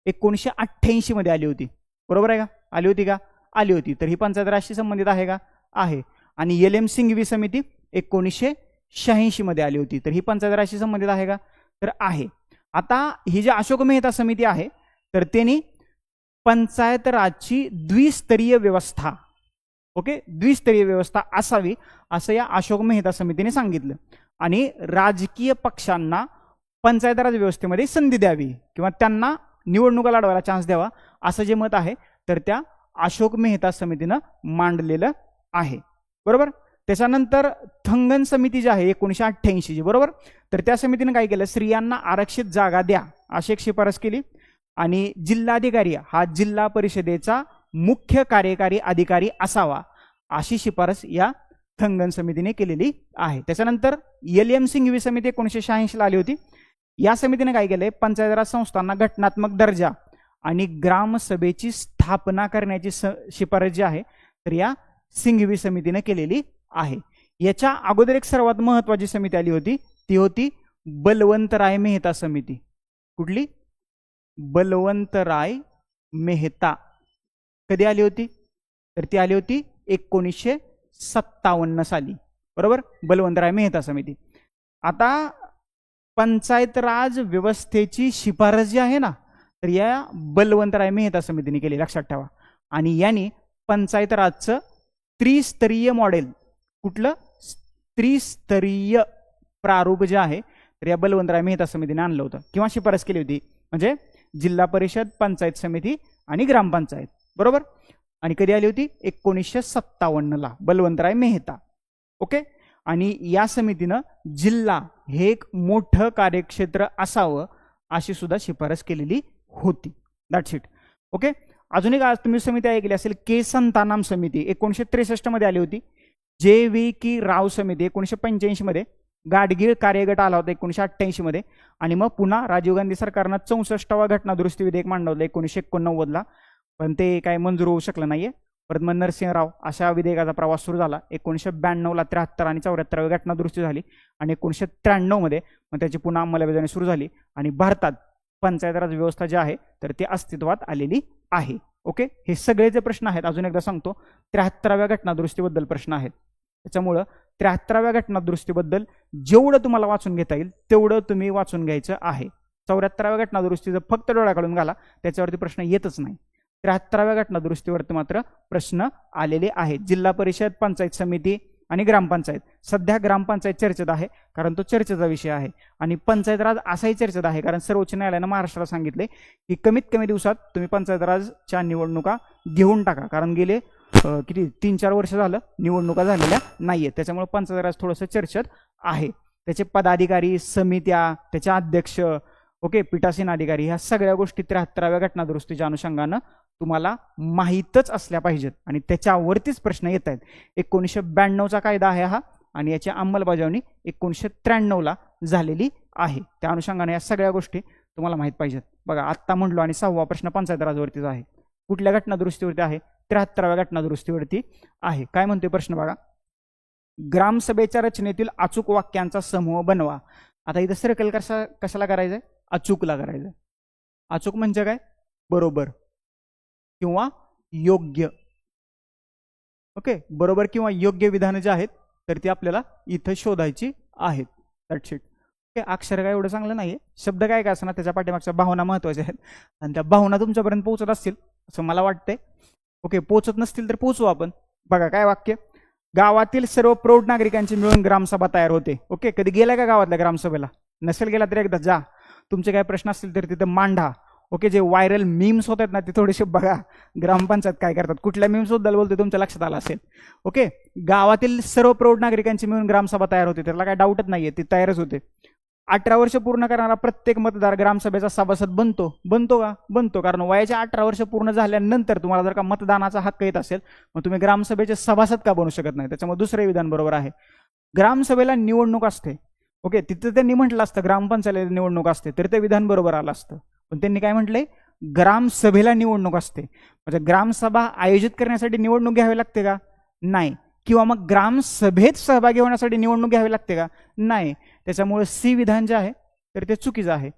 1988 मध्ये आली होती. बरोबर आहे का? आली होती का? आली होती. तर ही पंचायत राजशी संबंधित आहे का? आहे. आणि LM सिंघवी समिती 1986 मध्ये आली होती. तर ही पंचायत राजशी संबंधित आहे का? तर आहे. आता ही जी अशोक मेहता समिती आहे तर त्यांनी पंचायत राजची द्विस्तरीय व्यवस्था, ओके, द्विस्तरीय व्यवस्था असावी असं या अशोक मेहता समितीने सांगितलं. आणि राजकीय पक्षांना पंचायत राज व्यवस्थेमध्ये संधी द्यावी किंवा त्यांना निवडणुका लढवायला चान्स द्यावा असं जे मत आहे तर त्या अशोक मेहता समितीनं मांडलेलं आहे. बरोबर? त्याच्यानंतर थंगन समिती जी आहे 1988 ची, बरोबर, तर त्या समितीने काय केलं? स्त्रियांना आरक्षित जागा द्या अशी एक शिफारस केली. आणि जिल्हाधिकारी हा जिल्हा परिषदेचा मुख्य कार्यकारी अधिकारी असावा अशी शिफारस या थंगन समितीने केलेली आहे. त्याच्यानंतर LM सिंघवी समिती 1986 ला आली होती. या समितीने काय केलंय? पंचायत राज संस्थांना घटनात्मक दर्जा आणि ग्रामसभेची स्थापना करण्याची शिफारस जी आहे तर या सिंघवी समितीने केलेली आहे. याच्या अगोदर एक सर्वात महत्वाची समिती आली होती, ती होती बलवंतराय मेहता समिती. कुठली? बलवंतराय मेहता. कधी आली होती? तर ती आली होती 1957 साली. बरोबर? बलवंतराय मेहता समिती. आता पंचायत राज व्यवस्थेची शिफारस जी आहे ना तर या बलवंतराय मेहता समितीने केली, लक्षात ठेवा. आणि यांनी पंचायत राजचं त्रिस्तरीय मॉडेल, कुठलं? त्रिस्तरीय प्रारूप जे आहे तर या बलवंतराय मेहता समितीने आणलं होतं किंवा शिफारस केली होती. म्हणजे जिल्हा परिषद, पंचायत समिती आणि ग्रामपंचायत. बरोबर? आणि कधी आली होती? 1957 ला बलवंतराय मेहता. ओके, आणि या समितीनं जिल्हा हे एक मोठं कार्यक्षेत्र असावं अशी सुद्धा शिफारस केलेली होती. That's it. ओके, अजून एक आज तुम्ही समिती ऐकली असेल, के संतानाम समिती 1963 मध्ये आली होती. JV राव समिती 1985 मध्ये, गाडगीळ कार्यगट आला होता 1988 मध्ये, आणि मग पुन्हा राजीव गांधी सरकारनं 64वा घटना दुरुस्ती विधेयक मांडलं होतं 1989ला, पण ते काय मंजूर होऊ शकलं नाहीये. परत मग नरसिंहराव अशा विधेयकाचा प्रवास सुरू झाला. 1992ला 73 आणि 74वी घटना दुरुस्ती झाली, आणि 1993 मध्ये मग त्याची पुन्हा अंमलबजावणी सुरू झाली, आणि भारतात पंचायत राज व्यवस्था जी आहे तर ती अस्तित्वात आलेली आहे. ओके, हे सगळे जे प्रश्न आहेत अजून एकदा सांगतो, 73व्या घटना दुरुस्तीबद्दल प्रश्न आहेत. त्याच्यामुळं 73व्या घटना दुरुस्तीबद्दल जेवढं तुम्हाला वाचून घेता येईल तेवढं तुम्ही वाचून घ्यायचं आहे. 74व्या घटना दुरुस्तीचं फक्त डोळ्याकडून घाला, त्याच्यावरती प्रश्न येतच नाही. 73व्या घटना दुरुस्तीवरती मात्र प्रश्न आलेले आहेत. जिल्हा परिषद, पंचायत समिती आणि ग्रामपंचायत. सध्या ग्रामपंचायत चर्चेत आहे कारण तो चर्चेचा विषय आहे, आणि पंचायत राज असाही चर्चेत आहे कारण सर्वोच्च न्यायालयानं महाराष्ट्राला सांगितले की कमीत कमी दिवसात तुम्ही पंचायत राजच्या निवडणुका घेऊन टाका, कारण गेले किती 3-4 वर्ष झालं निवडणुका झालेल्या नाहीयेत. त्याच्यामुळे पंचायत राज थोडंसं चर्चेत आहे. त्याचे पदाधिकारी, समित्या, त्याचे अध्यक्ष, ओके, पीठासीन अधिकारी, ह्या सगळ्या गोष्टी 73व्या घटना दुरुस्तीच्या अनुषंगानं तुम्हाला माहीतच असल्या पाहिजेत, आणि त्याच्यावरतीच प्रश्न येत आहेत. 1992चा कायदा आहे हा, आणि याची अंमलबजावणी 1993ला झालेली आहे. त्या अनुषंगाने या सगळ्या गोष्टी तुम्हाला माहीत पाहिजेत. बघा, आत्ता म्हटलो, आणि 6वा प्रश्न पंचायत राजवरतीच आहे. कुठल्या घटना दुरुस्तीवरती आहे? 73व्या घटना दुरुस्तीवरती आहे. काय म्हणतोय प्रश्न बघा, ग्रामसभेच्या रचनेतील अचूक वाक्यांचा समूह बनवा. आता इथं सर्कल कशाला करायचंय? अचूकला करायचंय. अचूक म्हणजे काय? बरोबर किंवा योग्य. ओके, बरोबर किंवा योग्य विधानं जे आहेत तर ती आपल्याला इथं शोधायची आहेत. That's it. ओके, अक्षर काय एवढं चांगलं नाहीये, शब्द काय असं ना, त्याच्या पाठीमागच्या भावना महत्वाच्या आहेत, आणि त्या भावना तुमच्यापर्यंत पोहोचत असतील असं मला वाटतंय. ओके, पोहोचत नसतील तर पोहोचू आपण. बघा काय वाक्य, गावातील सर्व प्रौढ नागरिकांची मिळून ग्रामसभा तयार होते. ओके, कधी गेला का गावातल्या ग्रामसभेला? नसेल गेला तर एकदा जा. तुमचे काय प्रश्न असतील तर तिथं मांडा. ओके, जे व्हायरल मीम्स होत आहेत ना ते थोडेसे बघा, ग्रामपंचायत काय करतात, कुठल्या मीम्स बद्दल बोलते तुमच्या लक्षात आलं असेल. ओके, गावातील सर्व प्रौढ नागरिकांची मिळून ग्रामसभा तयार होते, त्याला काय डाऊटच नाहीये, ती तयारच होते. 18 वर्ष पूर्ण करणारा प्रत्येक मतदार ग्रामसभेचा सभासद बनतो. बनतो का? बनतो, कारण वयाच्या 18 वर्ष पूर्ण झाल्यानंतर तुम्हाला जर का मतदानाचा हक्क येत असेल मग तुम्ही ग्रामसभेचे सभासद का बनू शकत नाही? त्याच्यामुळे दुसरे विधान बरोबर आहे. ग्रामसभेला निवडणूक असते. ओके, तिथं त्यांनी म्हटलं असतं ग्रामपंचायत निवडणूक असते तर ते विधान बरोबर आलं असतं, पण त्यांनी काय म्हटलंय, ग्रामसभेला निवडणूक असते. म्हणजे ग्रामसभा आयोजित करण्यासाठी निवडणूक घ्यावी लागते का? नाही. किंवा मग ग्रामसभेत सहभागी होण्यासाठी निवडणूक घ्यावी लागते का? नाही. त्याच्यामुळे सी विधान जे आहे तर ते चुकीचं आहे.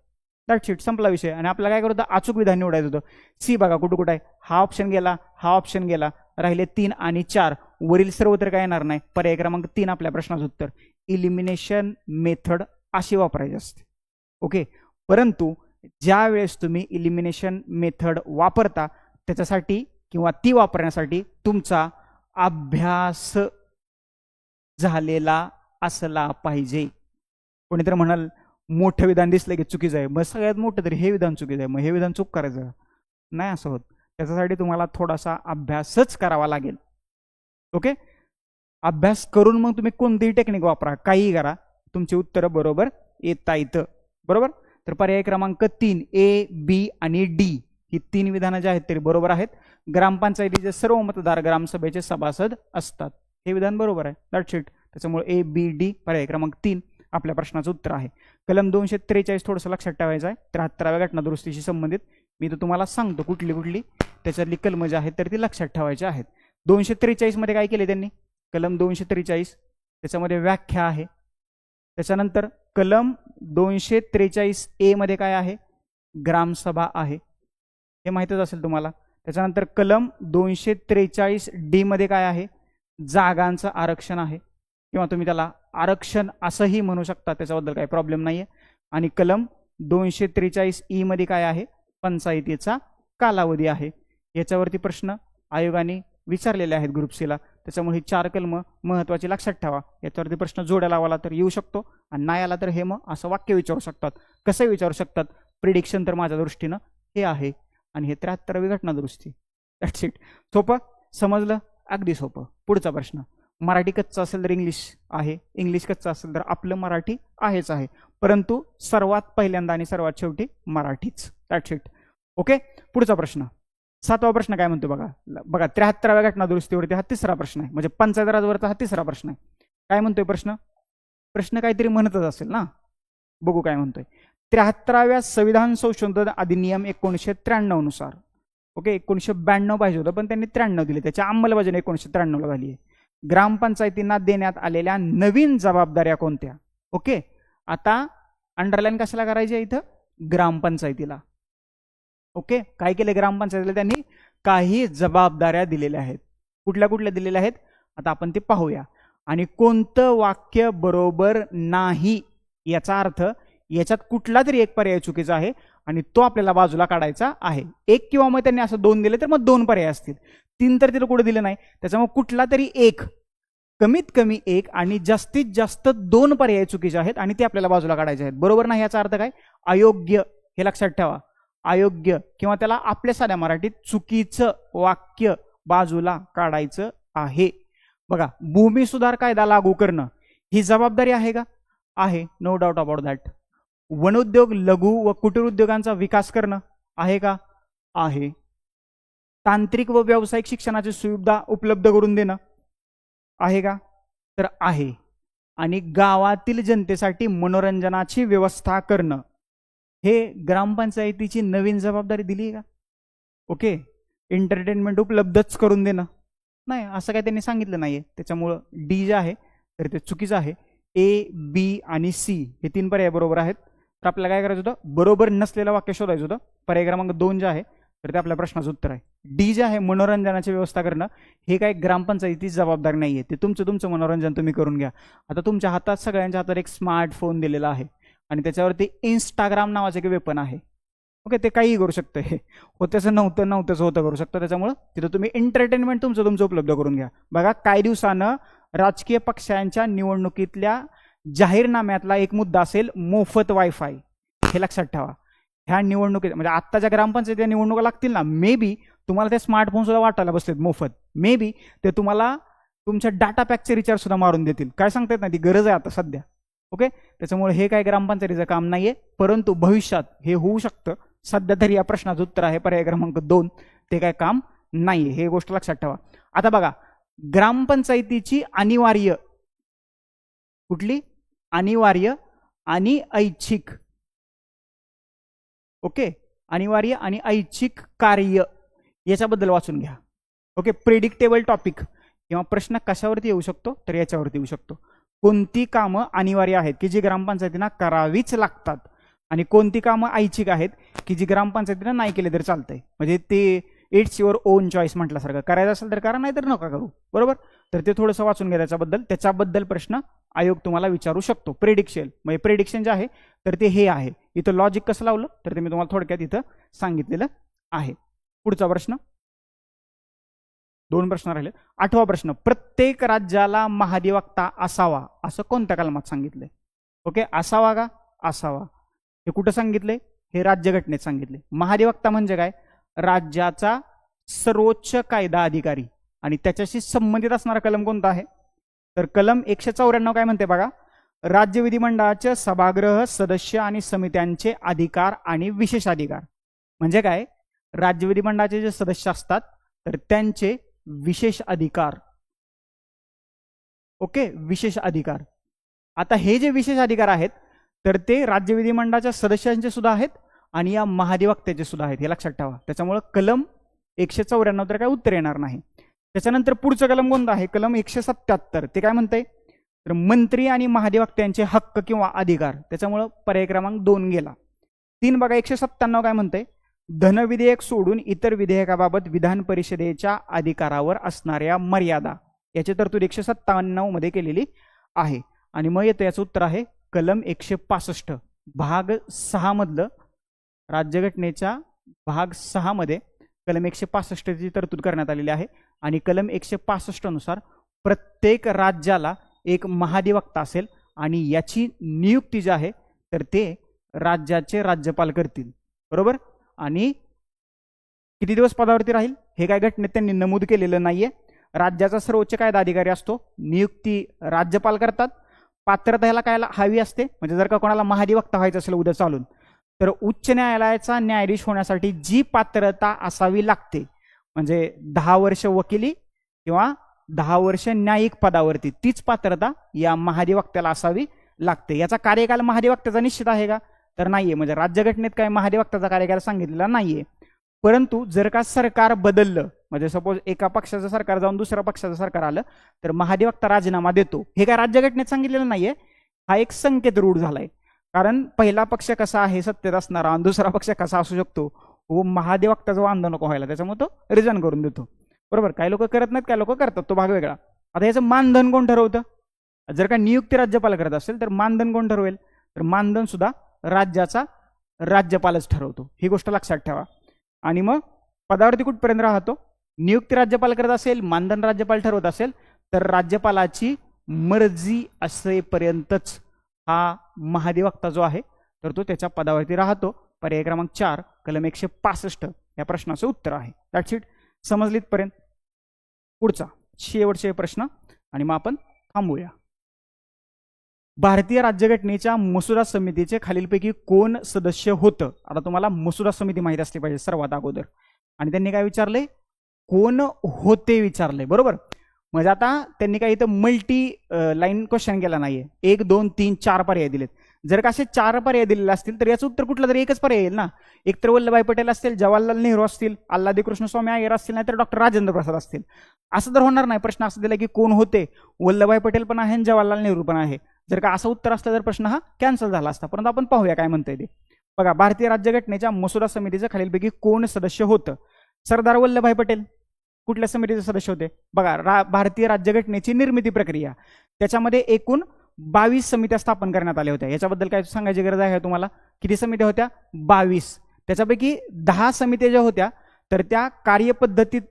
दॅट्स इट, संपला विषय. आणि आपल्याला काय करत होतं, अचूक विधान निवडायचं होतं. सी बघा कुठं कुठं आहे, हा ऑप्शन गेला, हा ऑप्शन गेला, राहिले 3 आणि 4. वरील सर्व तर काय येणार नाही. पर्याय क्रमांक 3 आपल्या प्रश्नाचं उत्तर. इलिमिनेशन मेथड अशी वापरायची असते. ओके, परंतु ज्या वेळेस तुम्ही इलिमिनेशन मेथड वापरता त्याच्यासाठी किंवा ती वापरण्यासाठी तुमचा अभ्यास झालेला असला पाहिजे. कोणीतरी म्हणाल मोठं विधान दिसलं की चुकीचं आहे, मग सगळ्यात मोठं तरी हे विधान चुकीचं आहे, मग हे विधान चूक करायचं नाही, असं होत. त्याच्यासाठी तुम्हाला थोडासा अभ्यासच करावा लागेल. ओके, अभ्यास करून मग तुम्ही कोणतीही टेक्निक वापरा, काहीही करा, तुमची उत्तरं बरोबर येता येतं. बरोबर. तर पर्याय क्रमांक 3 A, B आणि D ही 3 विधानं जी आहेत तरी बरोबर आहेत. ग्रामपंचायतीचे सर्व मतदार ग्रामसभेचे सभासद असतात, हे विधान बरोबर आहे. That's it. त्याच्यामुळे A, B, D पर्याय क्रमांक 3 आपल्या प्रश्नाचं उत्तर आहे. कलम 243 थोडंसं लक्षात ठेवायचं आहे. 73व्या घटना दुरुस्तीशी संबंधित मी तर तुम्हाला सांगतो कुठली कुठली त्याच्यातली कलम जी आहेत तर ती लक्षात ठेवायची आहेत. 243 मध्ये काय केले त्यांनी, कलम 243 त्याच्यामध्ये व्याख्या आहे. त्याच्यानंतर कलम 243A मध्ये काय आहे, ग्रामसभा आहे, हे माहितच असेल तुम्हाला. त्याच्यानंतर कलम 243D मध्ये काय आहे, जागांचं आरक्षण आहे, किंवा तुम्ही त्याला आरक्षण असंही म्हणू शकता, त्याच्याबद्दल काही प्रॉब्लेम नाहीये. आणि कलम 243E मध्ये काय आहे, पंचायतीचा कालावधी आहे. याच्यावरती प्रश्न आयोगाने विचारलेले आहेत ग्रुप सीला, त्याच्यामुळे ही 4 कलम महत्वाची लक्षात ठेवा. याच्यावरती प्रश्न जोड्या लावाला तर येऊ शकतो, आणि नाही आला तर हे मग असं वाक्य विचारू शकतात. कसं विचारू शकतात, प्रिडिक्शन तर माझ्या दृष्टीनं हे आहे, आणि हे 73वी घटना दुरुस्ती. That's it. सोपं समजलं, अगदी सोपं. पुढचा प्रश्न, मराठी कच्चा असेल तर इंग्लिश आहे, इंग्लिश कच्चा असेल तर आपलं मराठी आहेच आहे, परंतु सर्वात पहिल्यांदा आणि सर्वात शेवटी मराठीच. That's it. ओके, पुढचा प्रश्न 7वा प्रश्न काय म्हणतो बघा. बघा 73व्या घटना दुरुस्तीवरती हा 3रा प्रश्न आहे, म्हणजे पंचायत राजवरचा हा 3रा प्रश्न आहे. काय म्हणतोय प्रश्न, प्रश्न काहीतरी म्हणतच असेल ना. बघू काय म्हणतोय. 73व्या संविधान संशोधन अधिनियम 1993 नुसार, ओके 1992 पाहिजे होतं पण त्यांनी 93 दिले, त्याची अंमलबजावणी 1993 ला झाली आहे. ग्रामपंचायतींना देण्यात आलेल्या नवीन जबाबदाऱ्या कोणत्या? ओके, आता अंडरलाईन कशाला करायची आहे इथं? ग्रामपंचायतीला. ओके, काय केले ग्रामपंचायतीला? त्यांनी काही जबाबदाऱ्या दिलेल्या आहेत. कुठल्या कुठल्या दिलेल्या आहेत आता आपण ते पाहूया. आणि कोणतं वाक्य बरोबर नाही याचा अर्थ याच्यात कुठला तरी एक पर्याय चुकीचा आहे आणि तो आपल्याला बाजूला काढायचा आहे. एक किंवा मग त्यांनी असं 2 दिले तर मग 2 पर्याय असतील. 3 तर तिला कुठे दिलं नाही, त्याच्यामुळे कुठला तरी एक, कमीत कमी एक आणि जास्तीत जास्त 2 पर्याय चुकीचे आहेत आणि ते आपल्याला बाजूला काढायचे आहेत. बरोबर नाही याचा अर्थ काय? अयोग्य. हे लक्षात ठेवा, अयोग्य किंवा त्याला आपल्या साध्या मराठीत चुकीचं वाक्य बाजूला काढायचं आहे. बघा, भूमी सुधार कायदा लागू करणं ही जबाबदारी आहे का? आहे, नो डाऊट अबाउट दॅट. वनोद्योग, लघु व कुटीर उद्योगांचा विकास करणं आहे का? आहे. तांत्रिक व व्यावसायिक शिक्षणाची सुविधा उपलब्ध करून देणं आहे का? तर आहे. आणि गावातील जनतेसाठी मनोरंजनाची व्यवस्था करणं हे ग्रामपंचायतीची नवीन जबाबदारी दिली आहे का? ओके, एंटरटेनमेंट उपलब्धच करून देणं नाही, असं काही त्यांनी सांगितलं नाहीये. त्याच्यामुळं डी जे आहे तर ते चुकीचं आहे. ए, बी आणि सी हे 3 पर्याय बरोबर आहेत. तर आपल्याला काय करायचं होतं? बरोबर नसलेलं वाक्य शोधायचं होतं. पर्याय क्रमांक 2 जे आहे तर ते आपल्या प्रश्नाचं उत्तर आहे. डी जे आहे मनोरंजनाची व्यवस्था करणं, हे काय ग्रामपंचायतीची जबाबदारी नाहीये. ते तुमचं मनोरंजन तुम्ही करून घ्या. आता तुमच्या हातात, सगळ्यांच्या हातात एक स्मार्टफोन दिलेला आहे आणि त्याच्यावरती इंस्टाग्राम नावाचे एक वेपन आहे. ओके, ते काही करू शकतं. हे होत्याचं नव्हतंच होतं करू शकतं. त्याच्यामुळं तिथं तुम्ही एंटरटेनमेंट तुमचं उपलब्ध करून घ्या. बघा, काही दिवसानं राजकीय पक्षांच्या निवडणुकीतल्या जाहीरनाम्यातला एक मुद्दा असेल मोफत वायफाय. हे लक्षात ठेवा. ह्या निवडणुकीत म्हणजे आत्ताच्या ग्रामपंचायतीच्या निवडणुका लागतील ना, मे बी तुम्हाला ते स्मार्टफोन सुद्धा वाटायला बसलेत मोफत. मे बी ते तुम्हाला तुमच्या डाटा पॅकचे रिचार्ज सुद्धा मारून देतील. काय सांगतायत ना, ती गरज आहे आता सध्या. ओके, त्याच्यामुळे हे काय ग्रामपंचायतीचं काम नाहीये, परंतु भविष्यात हे होऊ शकतं. सध्या तरी या प्रश्नाचं उत्तर आहे पर्याय क्रमांक 2, ते काय काम नाहीये. हे गोष्ट लक्षात ठेवा. आता बघा, ग्रामपंचायतीची अनिवार्य, कुठली? अनिवार्य आणि ऐच्छिक. ओके, अनिवार्य आणि ऐच्छिक कार्य याच्याबद्दल वाचून घ्या. ओके, प्रेडिक्टेबल टॉपिक किंवा प्रश्न कशावरती येऊ शकतो? तर याच्यावरती येऊ शकतो. कोणती कामं अनिवार्य आहेत की जी ग्रामपंचायतींना करावीच लागतात आणि कोणती कामं ऐच्छिक आहेत की जी ग्रामपंचायतीनं नाही केले तरी चालतंय. म्हणजे ते इट्स युअर ओन चॉईस म्हटल्यासारखं. करायचं असेल तर करा, नाही तर नका करू. बरोबर, तर ते थोडंसं वाचून घ्या. त्याच्याबद्दल प्रश्न आयोग तुम्हाला विचारू शकतो. प्रेडिक्शन म्हणजे प्रेडिक्शन जे आहे तर ते हे आहे. इथं लॉजिक कसं लावलं तर ते मी तुम्हाला थोडक्यात इथं सांगितलेलं आहे. पुढचा प्रश्न, 2 प्रश्न राहिले. 8वा प्रश्न, प्रत्येक राज्याला महाधिवक्ता असावा असं कोणत्या कलमात सांगितलंय? ओके, असावा का? असावा. हे कुठं सांगितले? हे राज्यघटनेत सांगितले. महाधिवक्ता म्हणजे काय? राज्याचा सर्वोच्च कायदा अधिकारी. आणि त्याच्याशी संबंधित असणारा कलम कोणता आहे? तर कलम 194 काय म्हणते बघा, राज्य विधिमंडळाचे सभागृह सदस्य आणि समित्यांचे अधिकार आणि विशेष अधिकार. म्हणजे काय? राज्य विधिमंडळाचे जे सदस्य असतात तर त्यांचे विशेष अधिकार. ओके, विशेष अधिकार. आता हे जे विशेष अधिकार आहेत तर ते राज्य विधिमंडळाच्या सदस्यांचे सुद्धा आहेत आणि या महाधिवक्त्याचे सुद्धा आहेत. हे लक्षात ठेवा. त्याच्यामुळे कलम 194 तर काय उत्तर येणार नाही. त्याच्यानंतर पुढचं कलम कोणतं आहे? कलम 177. ते काय म्हणतंय? तर मंत्री आणि महाधिवक्त्यांचे हक्क किंवा अधिकार. त्याच्यामुळं पर्याय क्रमांक 2 गेला. 3 बघा, 197 काय म्हणतंय? धन विधेयक सोडून इतर विधेयकाबाबत विधान परिषदेच्या अधिकारावर असणाऱ्या मर्यादा. याची तरतूद 197 मध्ये केलेली आहे. आणि मग येतं याचं उत्तर आहे कलम 165 भाग 6 मधलं. राज्यघटनेच्या भाग 6 मध्ये कलम 165 ची तरतूद करण्यात आलेली आहे. आणि कलम 165 नुसार प्रत्येक राज्याला एक महाधिवक्ता असेल आणि याची नियुक्ती जी आहे तर ते राज्याचे राज्यपाल करतील. बरोबर, आणि किती दिवस पदावरती राहील हे काय घटनेत त्यांनी नमूद केलेलं नाहीये. राज्याचा सर्वोच्च कायदा अधिकारी असतो, नियुक्ती राज्यपाल करतात. पात्रता ह्याला काय हवी असते? म्हणजे जर का कोणाला महाधिवक्ता व्हायचं असेल उद्या चालून तर उच्च न्यायालयाचा न्यायाधीश होण्यासाठी जी पात्रता असावी लागते, म्हणजे 10 वर्ष वकिली किंवा 10 वर्ष न्यायिक पदावरती, तीच पात्रता या महाधिवक्त्याला असावी लागते. याचा कार्यकाल महाधिवक्त्याचा निश्चित आहे का? तर नाहीये. म्हणजे राज्यघटनेत काय महाधिवक्त्याचा कार्यकाल सांगितलेला नाहीये. परंतु जर का सरकार बदललं, म्हणजे सपोज एका पक्षाचं सरकार जाऊन दुसऱ्या पक्षाचं सरकार आलं, तर महाधिवक्ता राजीनामा देतो. हे काय राज्यघटनेत सांगितलेलं नाहीये, हा एक संकेत रूढ झालाय. कारण पहिला पक्ष कसा आहे सत्तेत असणारा आणि दुसरा पक्ष कसा असू शकतो, व महाधिवक्त्याचा वांधा नको व्हायला, त्याच्यामुळे तो रिझाईन करून देतो. बरोबर. काही लोक करत नाहीत, काही लोक करतात, तो भाग वेगळा. आता याचं मानधन कोण ठरवतं? जर का नियुक्ती राज्यपाल करत असेल तर मानधन कोण ठरवेल? तर मानधन सुद्धा राज्याचा राज्यपालच ठरवतो. ही गोष्ट लक्षात ठेवा. आणि मग पदावरती कुठपर्यंत राहतो? नियुक्ती राज्यपाल करत असेल, मानधन राज्यपाल ठरवत असेल, तर राज्यपालाची मर्जी असेपर्यंतच हा महाधिवक्ता जो आहे तर तो त्याच्या पदावरती राहतो. पर्याय क्रमांक 4 कलम 165 या प्रश्नाचं उत्तर आहे. That's it. समजलीत पर्यंत. पुढचा शेवटचे प्रश्न आणि मग आपण थांबूया. भारतीय राज्यघटनेच्या मसुदा समितीचे खालीलपैकी कोण सदस्य होतं? आता तुम्हाला मसुदा समिती माहिती असली पाहिजे सर्वात अगोदर. आणि त्यांनी काय विचारले? कोण होते विचारले. बरोबर. म्हणजे आता त्यांनी काही इथं मल्टी लाईन क्वेश्चन केला नाहीये. 1 2 3 4 पर्याय दिलेत. जर का असे 4 पर्याय दिलेले असतील तर याचं उत्तर कुठलं तरी एकच पर्याय येईल ना. एकतर वल्लभभाई पटेल असतील, जवाहरलाल नेहरू असतील, अल्लादी कृष्ण स्वामी अय्यर असतील, नाहीतर डॉक्टर राजेंद्र प्रसाद असतील. असं तर होणार नाही. प्रश्न असं दिला की कोण होते? वल्लभभाई पटेल पण आहे आणि जवाहरलाल नेहरू पण आहे. जर का असं उत्तर असलं तर प्रश्न हा कॅन्सल झाला असता. परंतु आपण पाहूया काय म्हणतंय ते. बघा, भारतीय राज्यघटनेच्या मसुदा समितीचं खालीलपैकी कोण सदस्य होतं? सरदार वल्लभभाई पटेल कुठल्या समितीचे सदस्य होते? बघा, भारतीय राज्यघटनेची निर्मिती प्रक्रिया, त्याच्यामध्ये एकूण 22 समित्या स्थापन करण्यात आल्या होत्या. याच्याबद्दल काय सांगायची गरज आहे तुम्हाला? किती समित्या होत्या? 22. त्याच्यापैकी 10 समित्या ज्या होत्या तर त्या कार्यपद्धतीत,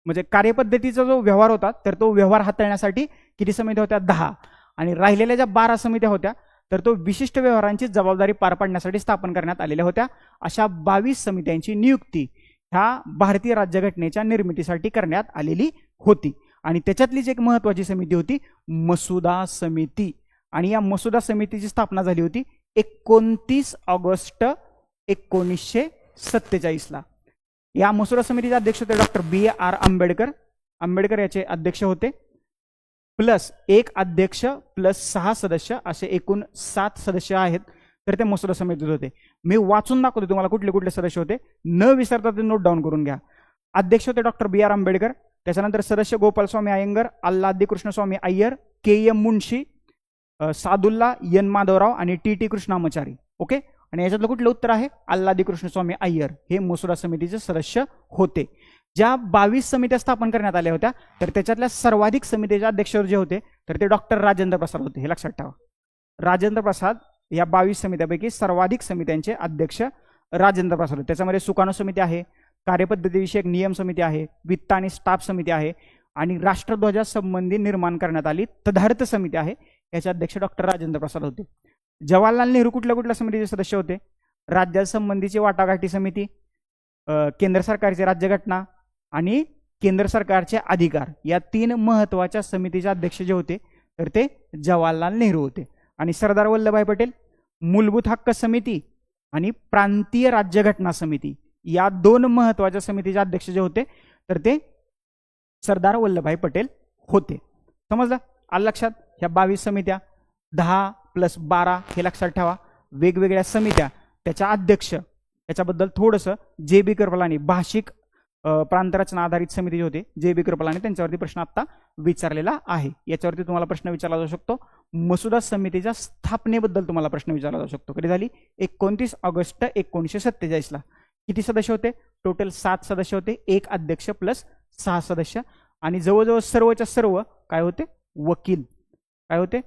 म्हणजे कार्यपद्धतीचा जो व्यवहार होता तर तो व्यवहार हाताळण्यासाठी किती समित्या होत्या? 10. आणि राहिलेल्या ज्या 12 समित्या होत्या तर तो विशिष्ट व्यवहारांची जबाबदारी पार पाडण्यासाठी स्थापन करण्यात आलेल्या होत्या. अशा 22 समित्यांची नियुक्ती ह्या भारतीय राज्यघटनेच्या निर्मितीसाठी करण्यात आलेली होती. आणि त्याच्यातलीच एक महत्वाची समिती होती मसुदा समिती. आणि या मसुदा समितीची स्थापना झाली होती 29 ऑगस्ट 1947 ला. या मसुदा समितीचे अध्यक्ष होते डॉक्टर B.R. आंबेडकर. आंबेडकर याचे अध्यक्ष होते, प्लस एक अध्यक्ष प्लस 6 सदस्य, असे एकूण 7 सदस्य आहेत तर ते मसुदा समितीत होते. मी वाचून दाखवतो तुम्हाला कुठले कुठले सदस्य होते, न विसरता ते नोट डाऊन करून घ्या. अध्यक्ष होते डॉक्टर B.R. आंबेडकर. त्याच्यानंतर सदस्य गोपालस्वामी अय्यंगर, अल्लादी कृष्णस्वामी अय्यर, K.M. मुन्शी, सादुल्ला N. माधवराव आणि T.T. कृष्णामाचारी. ओके. आणि याच्यातलं कुठलं उत्तर आहे? अल्लादी कृष्णस्वामी अय्यर हे मसुदा समितीचे सदस्य होते. ज्या 22 समित्या स्थापन करण्यात आल्या होत्या तर त्याच्यातल्या सर्वाधिक समितीचे अध्यक्ष जे होते तर ते डॉक्टर राजेंद्र प्रसाद होते. हे लक्षात ठेवा. राजेंद्र प्रसाद या 22 समित्यापैकी सर्वाधिक समित्यांचे अध्यक्ष राजेंद्र प्रसाद होते. त्याच्यामध्ये सुकाणू समिती आहे, कार्यपद्धतीविषयक नियम समिती आहे, वित्त आणि स्टाफ समिती आहे आणि राष्ट्रध्वजासंबंधी निर्माण करण्यात आली तदार्थ समिती आहे. याचे अध्यक्ष डॉक्टर राजेंद्र प्रसाद होते. जवाहरलाल नेहरू कुठल्या कुठल्या समितीचे सदस्य होते? राज्यासंबंधीची वाटाघाटी समिती, केंद्र सरकारची राज्यघटना आणि केंद्र सरकारचे अधिकार, या 3 महत्वाच्या समितीचे अध्यक्ष जे होते तर ते जवाहरलाल नेहरू होते. आणि सरदार वल्लभभाई पटेल मूलभूत हक्क समिती आणि प्रांतीय राज्यघटना समिती, या 2 महत्वाच्या समितीचे अध्यक्ष जे होते तर ते सरदार वल्लभभाई पटेल होते. समजलं? आलं लक्षात? ह्या 22 समित्या, 10 + 12 हे लक्षात ठेवा. वेगवेगळ्या समित्या, त्याच्या अध्यक्ष, त्याच्याबद्दल थोडंसं J.B. कृपलानी भाषिक प्रांतरचना आधारित समिती जी होती J.B. कृपलानी, त्यांच्यावरती प्रश्न आता विचारलेला आहे. याच्यावरती तुम्हाला प्रश्न विचारला जाऊ शकतो. मसुदा समितीच्या स्थापनेबद्दल तुम्हाला प्रश्न विचारला जाऊ शकतो. कधी झाली? 29 ऑगस्ट 1947 ला. किती सदस्य होते? टोटल 7 सदस्य होते, एक अध्यक्ष प्लस 6 सदस्य. आणि जवळजवळ सर्वच्या सर्व काय होते? वकील. काय होते?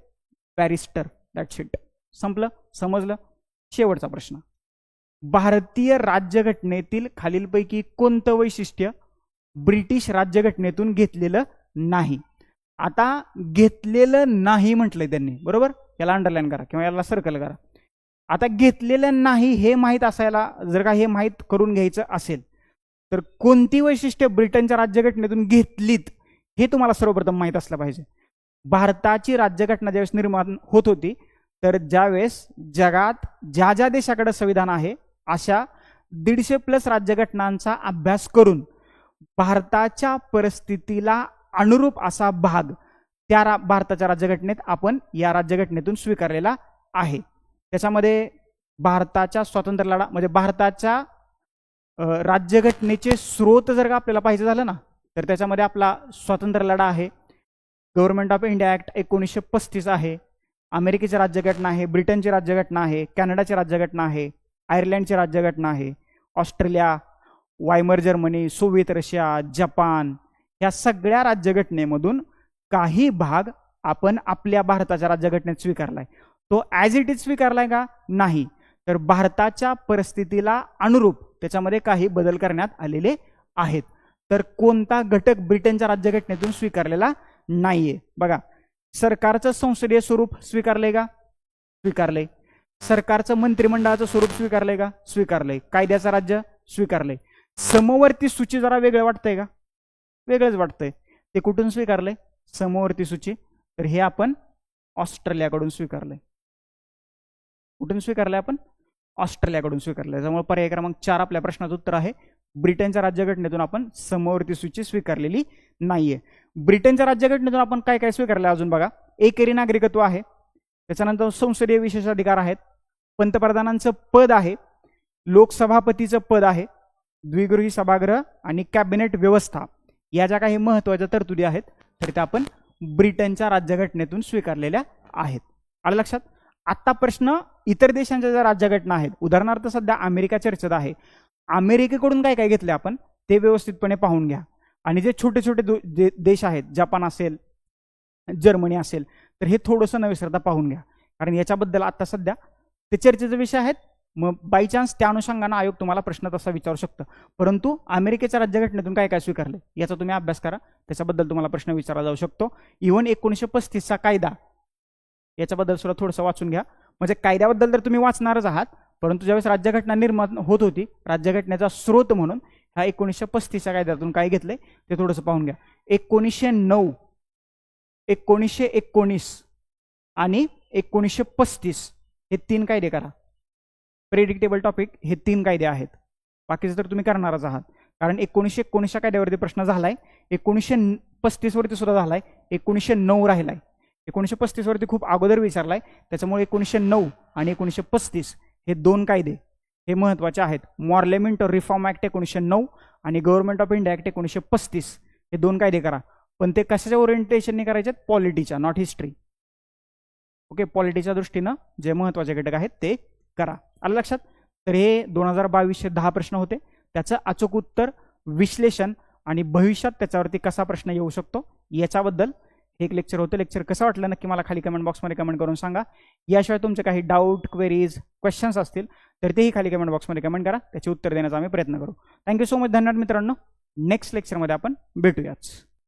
बॅरिस्टर. That's it. संपलं? समजलं? शेवटचा प्रश्न. भारतीय राज्यघटनेतील खालीलपैकी कोणतं वैशिष्ट्य ब्रिटिश राज्यघटनेतून घेतलेलं नाही? आता घेतलेलं नाही म्हटलंय त्यांनी, बरोबर? याला अंडरलाईन करा किंवा याला सर्कल करा. आता घेतलेलं नाही हे माहीत असायला, जर का हे माहीत करून घ्यायचं असेल तर कोणती वैशिष्ट्य ब्रिटनच्या राज्यघटनेतून घेतलीत हे तुम्हाला सर्वप्रथम माहीत असलं पाहिजे. भारताची राज्यघटना ज्यावेळेस निर्माण होत होती तर ज्यावेळेस जगात ज्या ज्या देशाकडे संविधान आहे अशा 150+ राज्यघटनांचा अभ्यास करून भारताच्या परिस्थितीला अनुरूप असा भाग त्या भारताच्या राज्यघटनेत आपण या राज्यघटनेतून स्वीकारलेला आहे. त्याच्यामध्ये भारताच्या स्वातंत्र्य लढा म्हणजे भारताच्या राज्यघटनेचे स्रोत जर का आपल्याला पाहिजे झालं ना, तर त्याच्यामध्ये आपला स्वातंत्र्य लढा आहे, गव्हर्नमेंट ऑफ इंडिया ऍक्ट 1935 आहे, अमेरिकेची राज्यघटना आहे, ब्रिटनची राज्यघटना आहे, कॅनडाची राज्यघटना आहे, आयर्लंडची राज्यघटना आहे, Australia, Weimar Germany, Soviet Russia, Japan, या सगळ्या राज्यघटनेमधून काही भाग आपण आपल्या भारताच्या राज्यघटनेत स्वीकारलाय. तो ॲज इट इज स्वीकारलाय का? नाही. तर भारताच्या परिस्थितीला अनुरूप त्याच्यामध्ये काही बदल करण्यात आलेले आहेत. तर कोणता घटक ब्रिटनच्या राज्यघटनेतून स्वीकारलेला नाहीये? बघा, सरकारचं संसदीय स्वरूप स्वीकारलंय का? स्वीकारलंय. सरकारचं मंत्रिमंडळाचं स्वरूप स्वीकारलंय का? स्वीकारलंय. कायद्याचं राज्य स्वीकारलंय. समवर्ती सूची जरा वेगळं वाटतंय का? वेगळंच वाटतंय. ते कुठून स्वीकारलंय? समवर्ती सूची. तर हे आपण ऑस्ट्रेलियाकडून स्वीकारलंय. कुठून स्वीकारलंय आपण? ऑस्ट्रेलियाकडून स्वीकारलंय. त्यामुळे पर्याय क्रमांक 4 आपल्या प्रश्नाचं उत्तर आहे. ब्रिटनच्या राज्यघटनेतून आपण समवर्ती सूची स्वीकारलेली नाहीये. ब्रिटनच्या राज्यघटनेतून आपण काय काय स्वीकारलंय अजून बघा. एकेरी नागरिकत्व आहे, त्याच्यानंतर संसदीय विशेषाधिकार आहेत, पंतप्रधानांचं पद आहे, लोकसभापतीचं पद आहे, द्विगृही सभागृह आणि कॅबिनेट व्यवस्था, या ज्या काही महत्त्वाच्या तरतुदी आहेत तर त्या आपण ब्रिटनच्या राज्यघटनेतून स्वीकारलेल्या आहेत. आलं लक्षात? आता प्रश्न इतर देशांच्या ज्या राज्यघटना आहेत, उदाहरणार्थ सध्या अमेरिका चर्चेत आहे, अमेरिकेकडून काय काय घेतले आपण ते व्यवस्थितपणे पाहून घ्या. आणि जे छोटे छोटे देश आहेत, जपान असेल, जर्मनी असेल, तर हे थोडंसं न विसरता पाहून घ्या, कारण याच्याबद्दल आता सध्या ते चर्चेचे विषय आहेत. मग बाय चान्स त्या अनुषंगाने आयोग तुम्हाला प्रश्न तसा विचारू शकतं. परंतु अमेरिकेच्या राज्यघटनेतून काय काय स्वीकारले याचा तुम्ही अभ्यास करा, त्याच्याबद्दल तुम्हाला प्रश्न विचारला जाऊ शकतो. इव्हन 1935चा कायदा याच्याबद्दल सुद्धा थोडंसं वाचून घ्या. म्हणजे कायद्याबद्दल तर तुम्ही वाचणारच आहात, परंतु ज्यावेळेस राज्यघटना निर्माण होत होती, राज्यघटनेचा स्रोत म्हणून ह्या 1935च्या कायद्यातून काय घेतलंय ते थोडंसं पाहून घ्या. 1909, 1919 आणि 1935 हे 3 कायदे करा. प्रेडिक्टेबल टॉपिक हे 3 कायदे आहेत. बाकीचं तर तुम्ही करणारच आहात, कारण 1919च्या कायद्यावरती प्रश्न झालाय, 1935 वरती सुद्धा झालाय, 1909 राहिलाय. 1935 वरती खूप अगोदर विचारलाय, त्याच्यामुळे 1909 आणि 1935 हे 2 कायदे हे महत्त्वाचे आहेत. मॉर्लेमेंट रिफॉर्म ऍक्ट 1909 आणि गव्हर्नमेंट ऑफ इंडिया ऍक्ट 1935 हे 2 कायदे करा. पण ते कशाच्या ओरिएंटेशनने करायचे? पॉलिटीच्या, नॉट हिस्ट्री. ओके, पॉलिटीच्या दृष्टीनं जे महत्त्वाचे घटक आहेत ते करा. आलं लक्षात? तर हे 2022चे 10 प्रश्न होते. त्याचं अचूक उत्तर, विश्लेषण आणि भविष्यात त्याच्यावरती कसा प्रश्न येऊ शकतो याच्याबद्दल एक लेक्चर होतं. लेक्चर कसं वाटलं नक्की मला खाली कमेंट बॉक्समध्ये कमेंट करून सांगा. याशिवाय तुमचे काही डाऊट, क्वेरीज, क्वेश्चन्स असतील तर तेही खाली कमेंट बॉक्समध्ये कमेंट करा, त्याचे उत्तर देण्याचा आम्ही प्रयत्न करू. Thank you so much. धन्यवाद मित्रांनो. नेक्स्ट लेक्चरमध्ये आपण भेटूयाच.